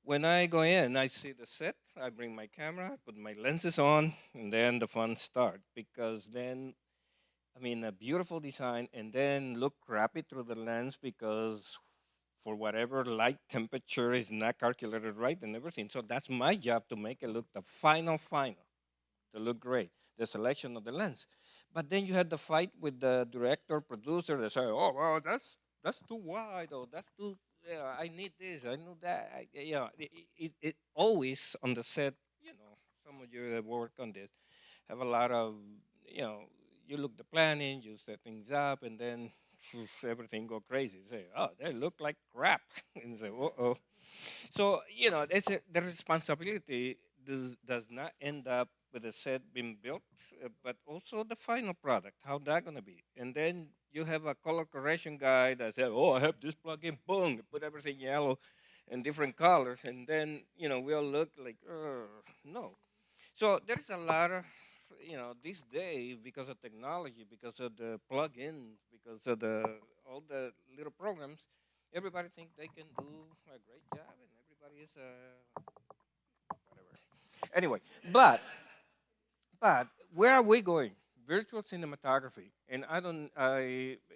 When I go in, I see the set, I bring my camera, I put my lenses on, and then the fun starts, because then I mean, a beautiful design, and then look crappy through the lens because for whatever light temperature is not calculated right and everything. So that's my job, to make it look the final, to look great, the selection of the lens. But then you had the fight with the director, producer, they say, oh, well, that's too wide, or that's too, I need this, I need that. It always on the set, you know, some of you that work on this have a lot of, you know, you look the planning, you set things up, and then everything go crazy. Say, oh, they look like crap. And say, uh-oh. So, you know, the responsibility does not end up with the set being built, but also the final product, how that going to be. And then you have a color correction guy that says, oh, I have this plug-in, boom, put everything yellow and different colors, and then, you know, we all look like, no. So there's a lot of, you know, this day, because of technology, because of the plugins, because of all the little programs, everybody thinks they can do a great job, and everybody is whatever. Anyway, but where are we going? virtual cinematography, and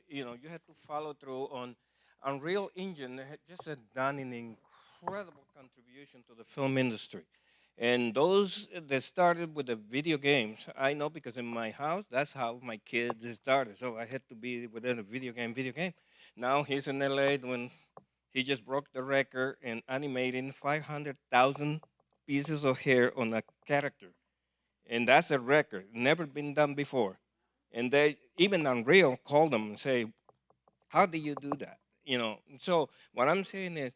you had to follow through on Unreal Engine. Just had done an incredible contribution to the film industry. And those that started with the video games, I know because in my house, that's how my kids started. So I had to be within a video game. Now he's in LA when he just broke the record in animating 500,000 pieces of hair on a character. And that's a record, never been done before. And they, even Unreal called them and say, how do you do that? So what I'm saying is,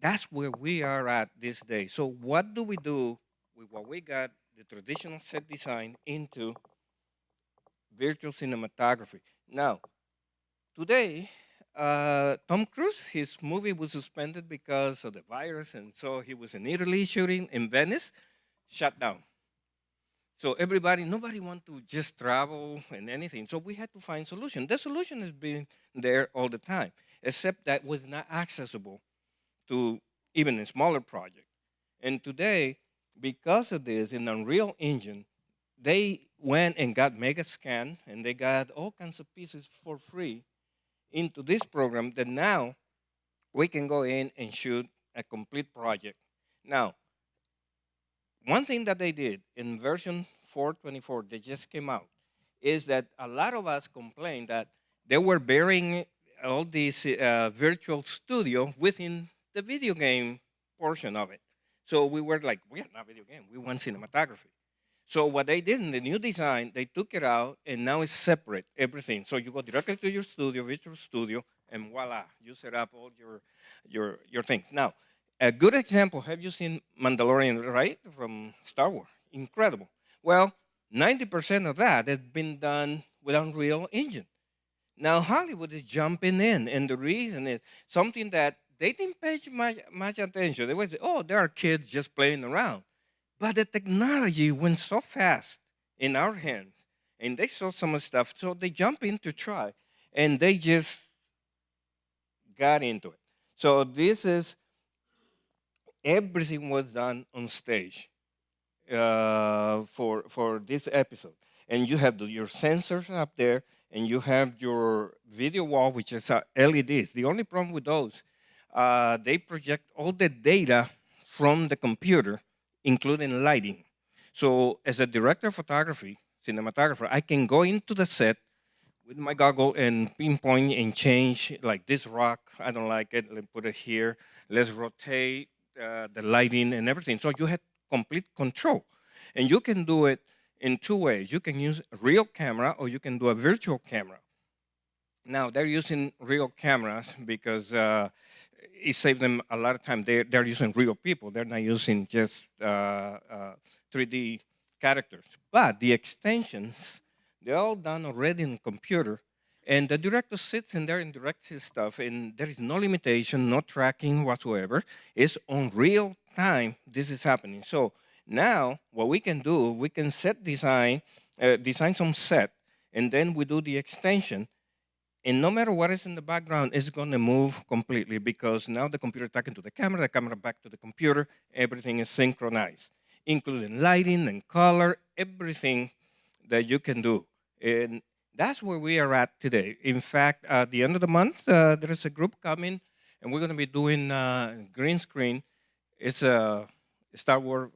that's where we are at this day. So what do we do with what we got, the traditional set design, into virtual cinematography? Now, today, Tom Cruise, his movie was suspended because of the virus, and so he was in Italy shooting in Venice, shut down. So nobody want to just travel and anything. So we had to find solution. The solution has been there all the time, except that was not accessible to even a smaller project. And today, because of this, in Unreal Engine, they went and got Megascan, and they got all kinds of pieces for free into this program that now we can go in and shoot a complete project. Now, one thing that they did in version 4.24 that just came out is that a lot of us complained that they were burying all these virtual studio within the video game portion of it. So we were like, we are not video game, we want cinematography. So what they did in the new design, they took it out and now it's separate, everything. So you go directly to your studio, Visual Studio, and voila, you set up all your things. Now, a good example, have you seen Mandalorian, right, from Star Wars? Incredible. Well, 90% of that has been done with Unreal Engine. Now Hollywood is jumping in, and the reason is something that they didn't pay much attention. They would say, oh, there are kids just playing around. But the technology went so fast in our hands, and they saw some stuff, so they jumped in to try, and they just got into it. So everything was done on stage for this episode. And you have your sensors up there, and you have your video wall, which is LEDs. The only problem with those, they project all the data from the computer, including lighting. So as a director of photography, cinematographer, I can go into the set with my goggle and pinpoint and change, like this rock, I don't like it, let's put it here. Let's rotate the lighting and everything. So you have complete control. And you can do it in two ways. You can use a real camera or you can do a virtual camera. Now, they're using real cameras because it saves them a lot of time. They're using real people. They're not using just 3D characters. But the extensions, they're all done already in computer. And the director sits in there and directs his stuff, and there is no limitation, no tracking whatsoever. It's on real time this is happening. So now what we can do, we can design some set, and then we do the extension. And no matter what is in the background, it's going to move completely because now the computer talking to the camera back to the computer, everything is synchronized, including lighting and color, everything that you can do. And that's where we are at today. In fact, at the end of the month, there is a group coming, and we're going to be doing green screen. It's a Star Wars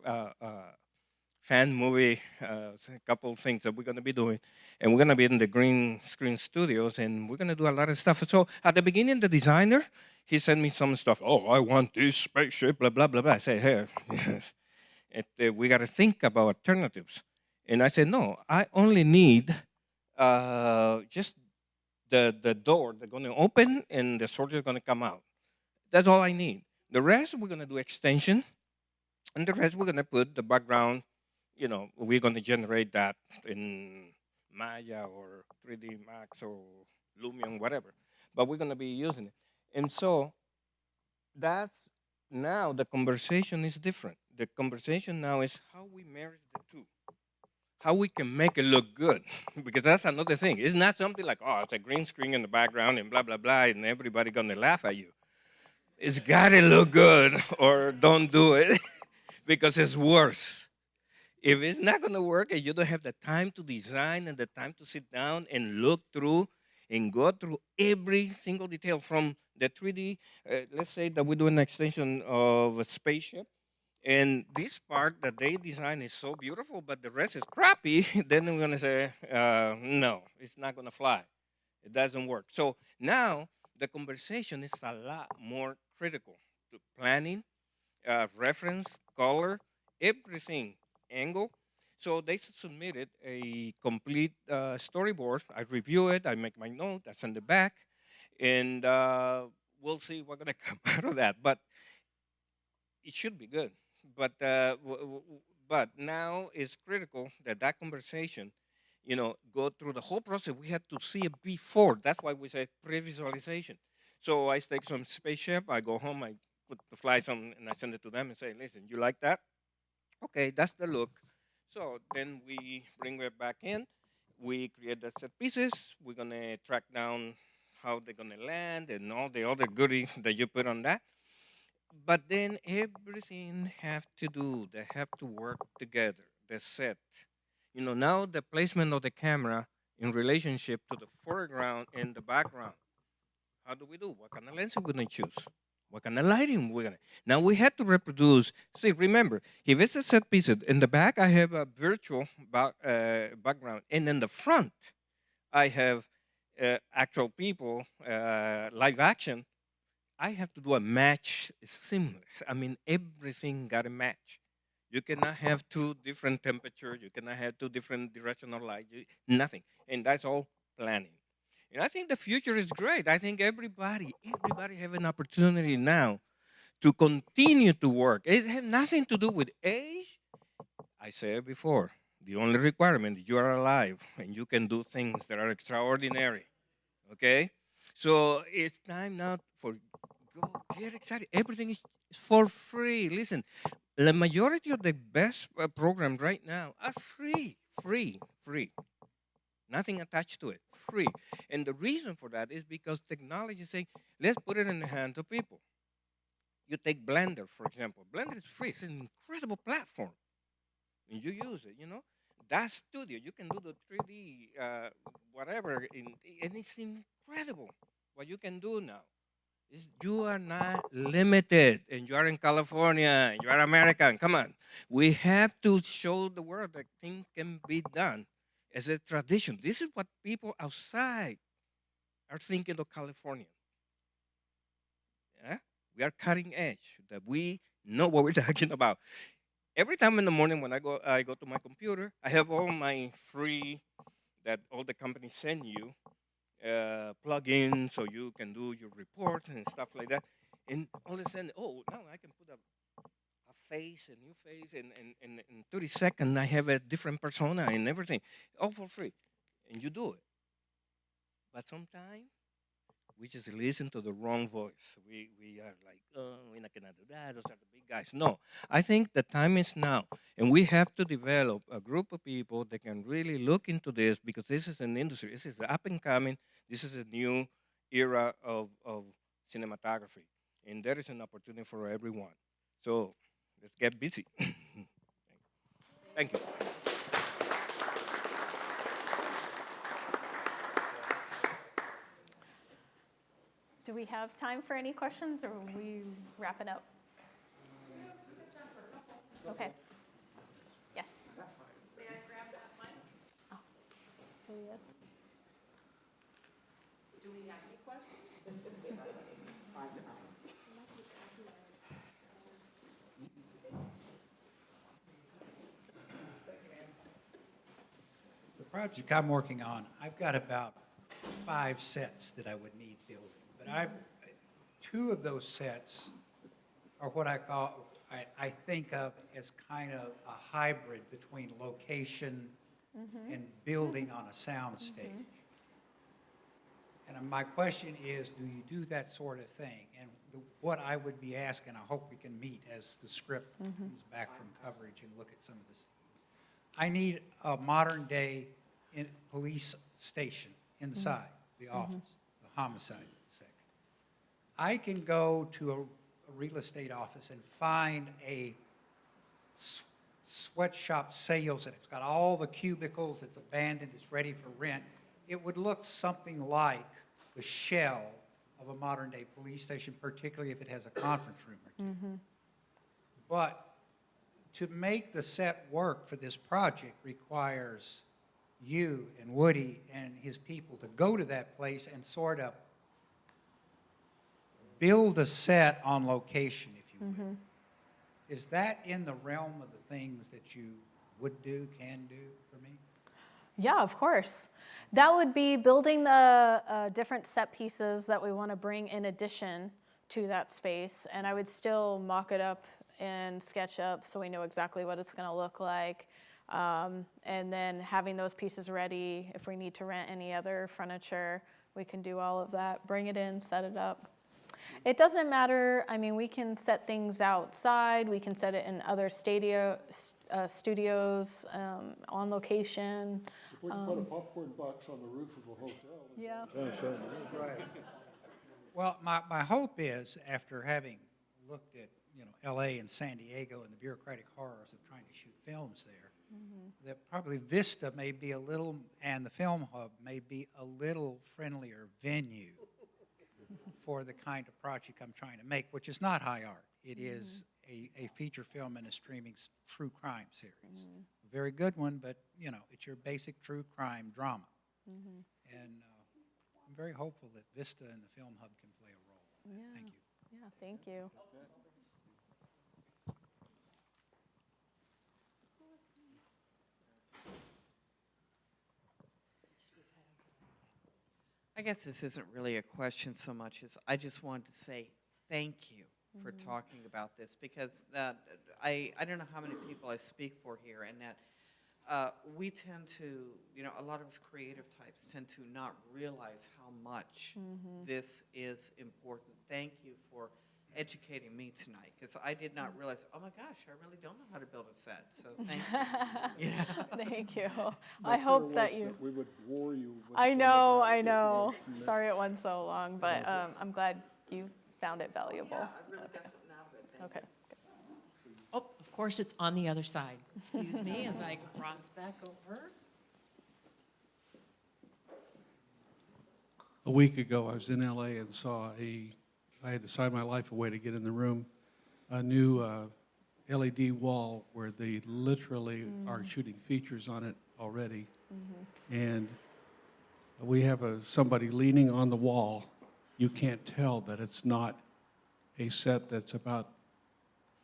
fan movie, a couple of things that we're going to be doing. And we're going to be in the green screen studios, and we're going to do a lot of stuff. So at the beginning, the designer, he sent me some stuff. Oh, I want this spaceship, blah, blah, blah, blah. I said, hey, we got to think about alternatives. And I said, no, I only need just the door that's going to open and the soldier is going to come out. That's all I need. The rest, we're going to do extension, and the rest, we're going to put the background, we're going to generate that in Maya or 3D Max or Lumion, whatever. But we're going to be using it. And so that's now the conversation is different. The conversation now is how we marry the two. How we can make it look good, because that's another thing. It's not something like, oh, it's a green screen in the background and blah, blah, blah, and everybody gonna laugh at you. It's gotta look good or don't do it because it's worse. If it's not going to work and you don't have the time to design and the time to sit down and look through and go through every single detail from the 3D, let's say that we do an extension of a spaceship, and this part that they design is so beautiful, but the rest is crappy, then we're going to say, no, it's not going to fly. It doesn't work. So now the conversation is a lot more critical to planning, reference, color, everything, angle. So they submitted a complete storyboard. I review it, I make my note, I send it back, and we'll see what's going to come out of that. But it should be good. But but now it's critical that that conversation, go through the whole process. We have to see it before. That's why we say pre-visualization. So I take some spaceship. I go home. I put the flights on, and I send it to them and say, "Listen, you like that? Okay, that's the look." So then we bring it back in. We create the set pieces. We're gonna track down how they're gonna land and all the other goodies that you put on that. But then everything have to do, they have to work together, the set. Now the placement of the camera in relationship to the foreground and the background. How do we do? What kind of lens are we gonna choose? What kind of lighting we're gonna? Now we had to reproduce. See, remember, if it's a set piece in the back, I have a virtual background, and in the front, I have actual people, live action. I have to do a match seamless. I mean, everything got to match. You cannot have two different temperatures. You cannot have two different directional light. Nothing, and that's all planning. And I think the future is great. I think everybody have an opportunity now to continue to work. It has nothing to do with age. I said before, the only requirement is you are alive and you can do things that are extraordinary. Okay, so it's time now for go get excited. Everything is for free. Listen, the majority of the best programs right now are free, free, free. Nothing attached to it, free. And the reason for that is because technology is saying, let's put it in the hands of people. You take Blender, for example. Blender is free. It's an incredible platform. And you use it. That studio, you can do the 3D, whatever, and it's incredible what you can do now. You are not limited, and you are in California, and you are American. Come on. We have to show the world that things can be done as a tradition. This is what people outside are thinking of California. Yeah? We are cutting edge, that we know what we're talking about. Every time in the morning when I go to my computer, I have all my free that all the companies send you plugins so you can do your reports and stuff like that. And all of a sudden, oh, now I can put a face, a new face, and in 30 seconds I have a different persona and everything, all for free. And you do it. But sometimes we just listen to the wrong voice. We are like, oh, we're not gonna do that. Those are the big guys. No, I think the time is now, and we have to develop a group of people that can really look into this because this is an industry. This is up and coming. This is a new era of cinematography, and there is an opportunity for everyone. So let's get busy. Thank you. Do we have time for any questions, or are we wrap it up? Okay. Yes. May I grab that mic? Oh. Yes. Do we have any questions? The project I'm working on, I've got about 5 sets that I would need building. But two of those sets are what I think of as kind of a hybrid between location and building on a sound stage. And my question is, do you do that sort of thing? And what I would be asking, I hope we can meet as the script comes back from coverage and look at some of the scenes. I need a modern day police station inside the office, the homicide section. I can go to a real estate office and find a sweatshop sales, and it's got all the cubicles, it's abandoned, it's ready for rent. It would look something like the shell of a modern-day police station, particularly if it has a conference room or two. But to make the set work for this project requires you and Woody and his people to go to that place and sort of build a set on location, if you will. Is that in the realm of the things that you would do, can do for me? Yeah, of course. That would be building the different set pieces that we want to bring in addition to that space. And I would still mock it up in SketchUp so we know exactly what it's going to look like. And then having those pieces ready, if we need to rent any other furniture, we can do all of that. Bring it in, set it up. It doesn't matter. I mean, we can set things outside. We can set it in other studios on location. If we can put a popcorn box on the roof of a hotel. Yeah. Right. Well, my hope is, after having looked at, L.A. and San Diego and the bureaucratic horrors of trying to shoot films there, that probably Vista may be a little, and the Film Hub may be a little friendlier venue for the kind of project I'm trying to make, which is not high art. It is a feature film and a streaming true crime series. A very good one, but, it's your basic true crime drama. And I'm very hopeful that Vista and the Film Hub can play a role in that. Thank you. Yeah, thank you. I guess this isn't really a question so much as I just wanted to say thank you for talking about this, because I don't know how many people I speak for here, and that we tend to, a lot of us creative types tend to not realize how much this is important. Thank you for educating me tonight, because I did not realize, oh my gosh, I really don't know how to build a set, so thank you. Thank you. My I fear hope was that you... we would bore you with I some of know, that I know. information. Sorry it went so long, but I'm glad you found it valuable. Yeah, I really got something out of it. Thank Okay. Oh, of course, it's on the other side. Excuse me as I cross back over. A week ago, I was in LA and I had to sign my life away to get in the room, a new LED wall where they literally are shooting features on it already. And we have somebody leaning on the wall. You can't tell that it's not a set that's about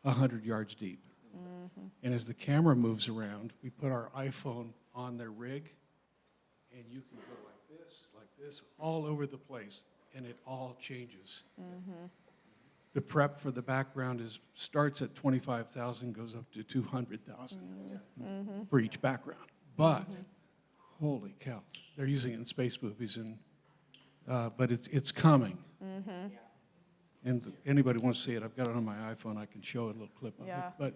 100 yards deep. And as the camera moves around, we put our iPhone on their rig, and you can go like this, all over the place, and it all changes. The prep for the background starts at 25,000, goes up to 200,000 for each background. But holy cow, they're using it in space movies, but it's coming. And if anybody wants to see it, I've got it on my iPhone. I can show a little clip of it. But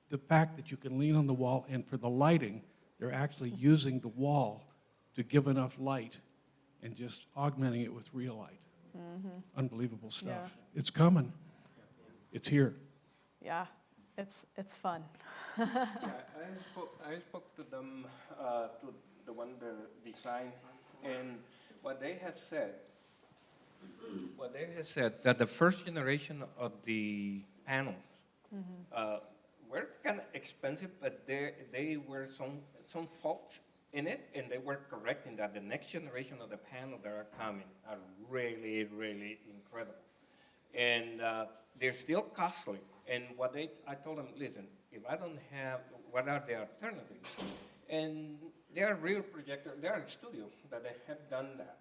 the fact that you can lean on the wall, and for the lighting, they're actually using the wall to give enough light and just augmenting it with real light. Unbelievable stuff. Yeah. It's coming. It's here. Yeah, it's fun. Yeah, I spoke to them, to the one the design, and what they have said that the first generation of the panels were kind of expensive, but they were some faults in it, and they were correcting that. The next generation of the panel that are coming are really, really incredible. And they're still costly. And I told them, listen, if I don't have, what are the alternatives? And there are real projectors, there are studios that they have done that.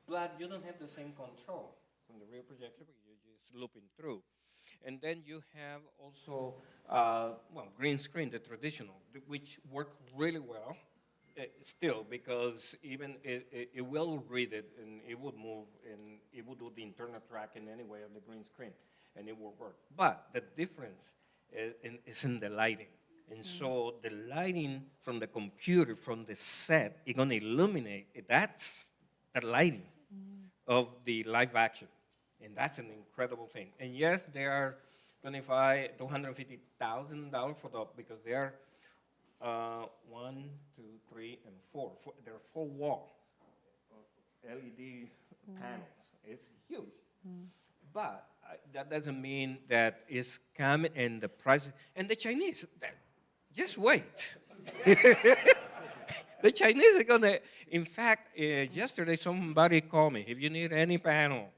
But you don't have the same control from the real projector because you're just looping through. And then you have also, green screen, the traditional, which work really well still, because even it will read it and it would move and it would do the internal tracking anyway of the green screen and it will work. But the difference is in the lighting. And so the lighting from the computer, from the set, is going to illuminate. That's the lighting of the live action. And that's an incredible thing. And yes, there $250,000 for the, because they are 1, 2, 3, and 4. There are 4 walls of LED panels. It's huge. But that doesn't mean that it's coming and the price, and the Chinese, just wait. The Chinese are gonna, in fact, yesterday somebody called me, if you need any panel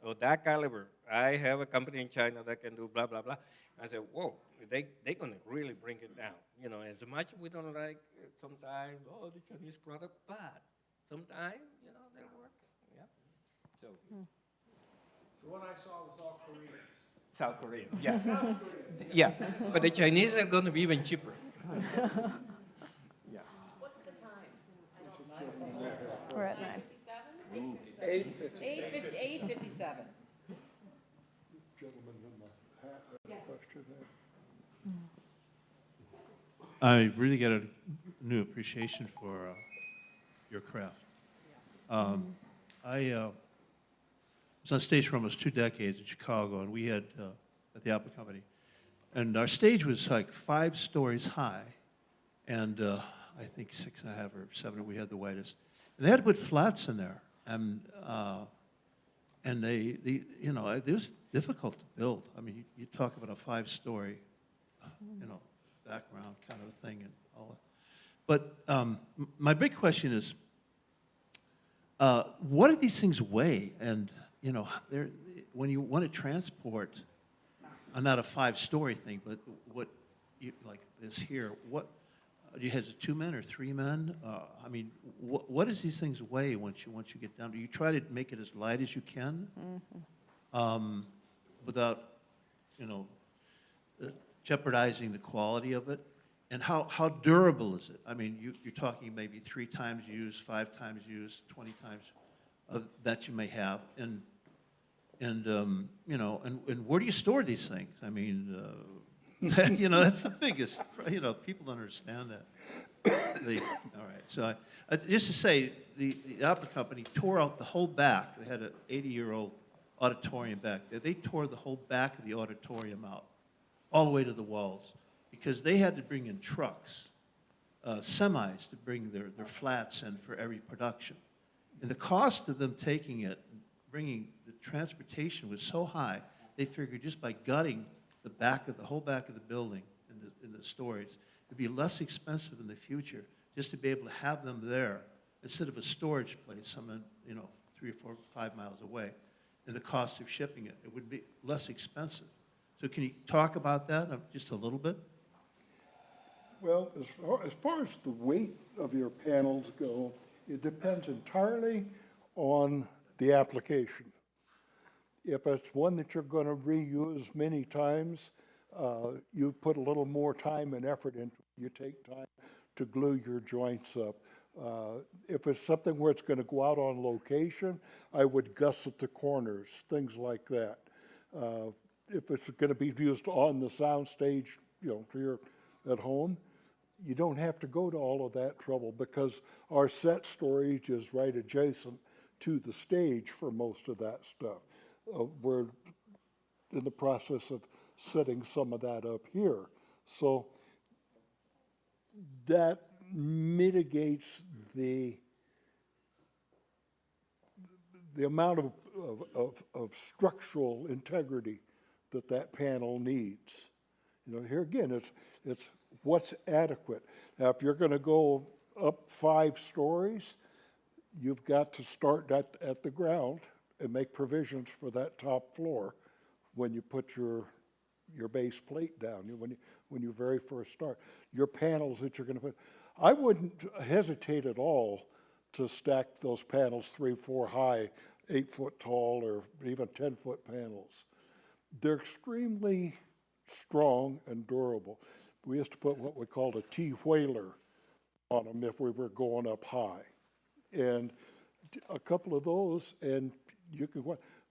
of that caliber, I have a company in China that can do blah, blah, blah. I said, whoa, they're gonna really bring it down. You know, as much we don't like sometimes, the Chinese product, but sometimes, you know, they work, yeah. So. The one I saw was all Koreans. South Korea, yeah. Yeah, but the Chinese are gonna be even cheaper. Yeah. What's the time? We're at 9. 8:57. Gentleman in the hat, had a question there. I really get a new appreciation for your craft. I was on stage for almost 2 decades in Chicago, and we had, at the Opera Company, and our stage was like 5 stories high, and I think 6.5 or 7, we had the widest. And they had to put flats in there, and they you know, it was difficult to build. I mean, you talk about a 5-story, you know, background kind of thing and all that. But my big question is, what do these things weigh? And you know, when you want to transport, not a 5-story thing, but what, like this here, what do you have? 2 men or 3 men? I mean, what does these things weigh once you get down? Do you try to make it as light as you can, without, you know, jeopardizing the quality of it? And how durable is it? I mean, you're talking maybe 3 times used, 5 times used, 20 times that you may have, and you know, and where do you store these things? I mean, you know, that's the biggest. You know, people don't understand that. All right, so just to say, the opera company tore out the whole back. They had an 80-year-old auditorium back there. They tore the whole back of the auditorium out, all the way to the walls, because they had to bring in trucks, semis, to bring their flats in for every production. And the cost of them taking it, bringing the transportation was so high, they figured just by gutting the whole back of the building in the stories, it'd be less expensive in the future just to be able to have them there instead of a storage place, some, you know, 3 or 4 or 5 miles away, and the cost of shipping it. It would be less expensive. So can you talk about that just a little bit? Well, as far as the weight of your panels go, it depends entirely on the application. If it's one that you're going to reuse many times, you put a little more time and effort into it. You take time to glue your joints up. If it's something where it's going to go out on location, I would gusset the corners, things like that. If it's going to be used on the sound stage, you know, here at home, you don't have to go to all of that trouble because our set storage is right adjacent to the stage for most of that stuff. We're in the process of setting some of that up here. So that mitigates the amount of structural integrity that panel needs. You know, here again, it's what's adequate. Now, if you're going to go up 5 stories, you've got to start at the ground and make provisions for that top floor when you put your base plate down, when you very first start. Your panels that you're going to put, I wouldn't hesitate at all to stack those panels 3, 4 high, 8 foot tall, or even 10-foot panels. They're extremely strong and durable. We used to put what we called a T-whaler on them if we were going up high. And a couple of those, and you can,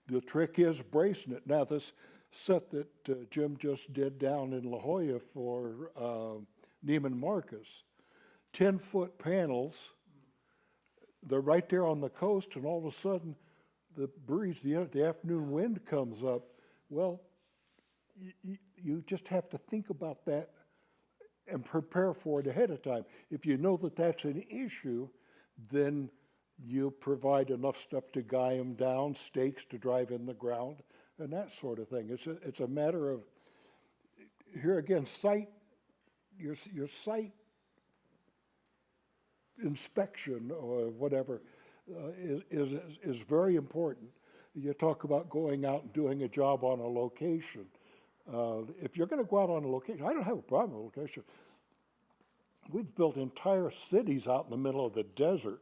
the trick is bracing it. Now, this set that Jim just did down in La Jolla for Neiman Marcus, 10-foot panels, they're right there on the coast, and all of a sudden, the breeze, the afternoon wind comes up. Well, you just have to think about that and prepare for it ahead of time. If you know that that's an issue, then you provide enough stuff to guy them down, stakes to drive in the ground, and that sort of thing. It's a matter of, here again, your site inspection or whatever is very important. You talk about going out and doing a job on a location. If you're going to go out on a location, I don't have a problem with location. We've built entire cities out in the middle of the desert,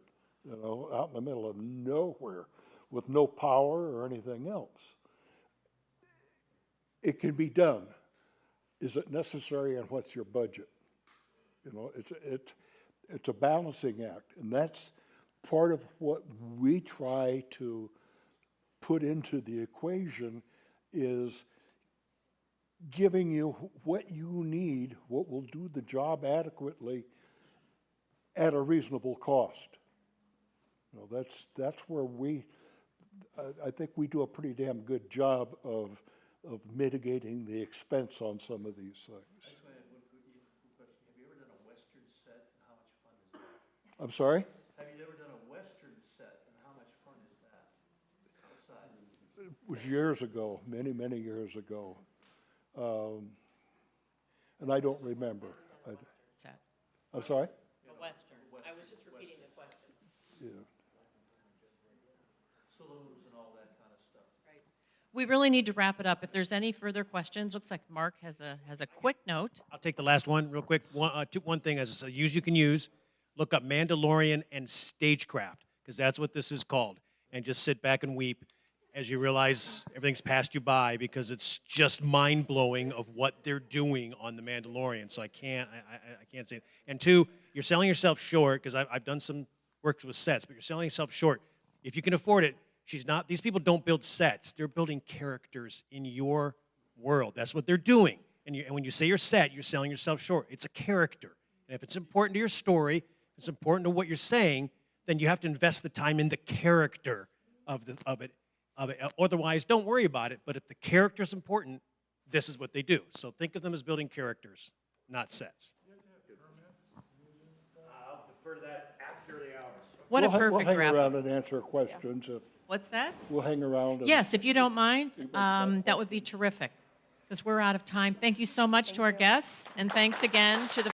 out in the middle of nowhere with no power or anything else. It can be done. Is it necessary, and what's your budget? It's a balancing act, and that's part of what we try to put into the equation is giving you what you need, what will do the job adequately at a reasonable cost. That's where I think we do a pretty damn good job of mitigating the expense on some of these things. I just want to add one quick question. Have you ever done a Western set, and how much fun is that? I'm sorry? Have you ever done a Western set, and how much fun is that outside? It was years ago, many, many years ago. And I don't remember. Set. I'm sorry? A Western. I was just repeating the question. Yeah. Saloons and all that kind of stuff. Right. We really need to wrap it up. If there's any further questions, looks like Mark has a quick note. I'll take the last one real quick. One thing as a use you can use, look up Mandalorian and Stagecraft, because that's what this is called. And just sit back and weep as you realize everything's passed you by, because it's just mind-blowing of what they're doing on The Mandalorian. So I can't say it. And two, you're selling yourself short, because I've done some work with sets, but you're selling yourself short. If you can afford it, these people don't build sets. They're building characters in your world. That's what they're doing. And when you say you're set, you're selling yourself short. It's a character. And if it's important to your story, if it's important to what you're saying, then you have to invest the time in the character of it. Otherwise, don't worry about it. But if the character's important, this is what they do. So think of them as building characters, not sets. I'll defer to that after the hours. What a We'll perfect hang wrap around up. and answer questions. What's that? We'll hang around. And Yes, if you don't mind, that would be terrific, because we're out of time. Thank you so much to our guests, and thanks again to the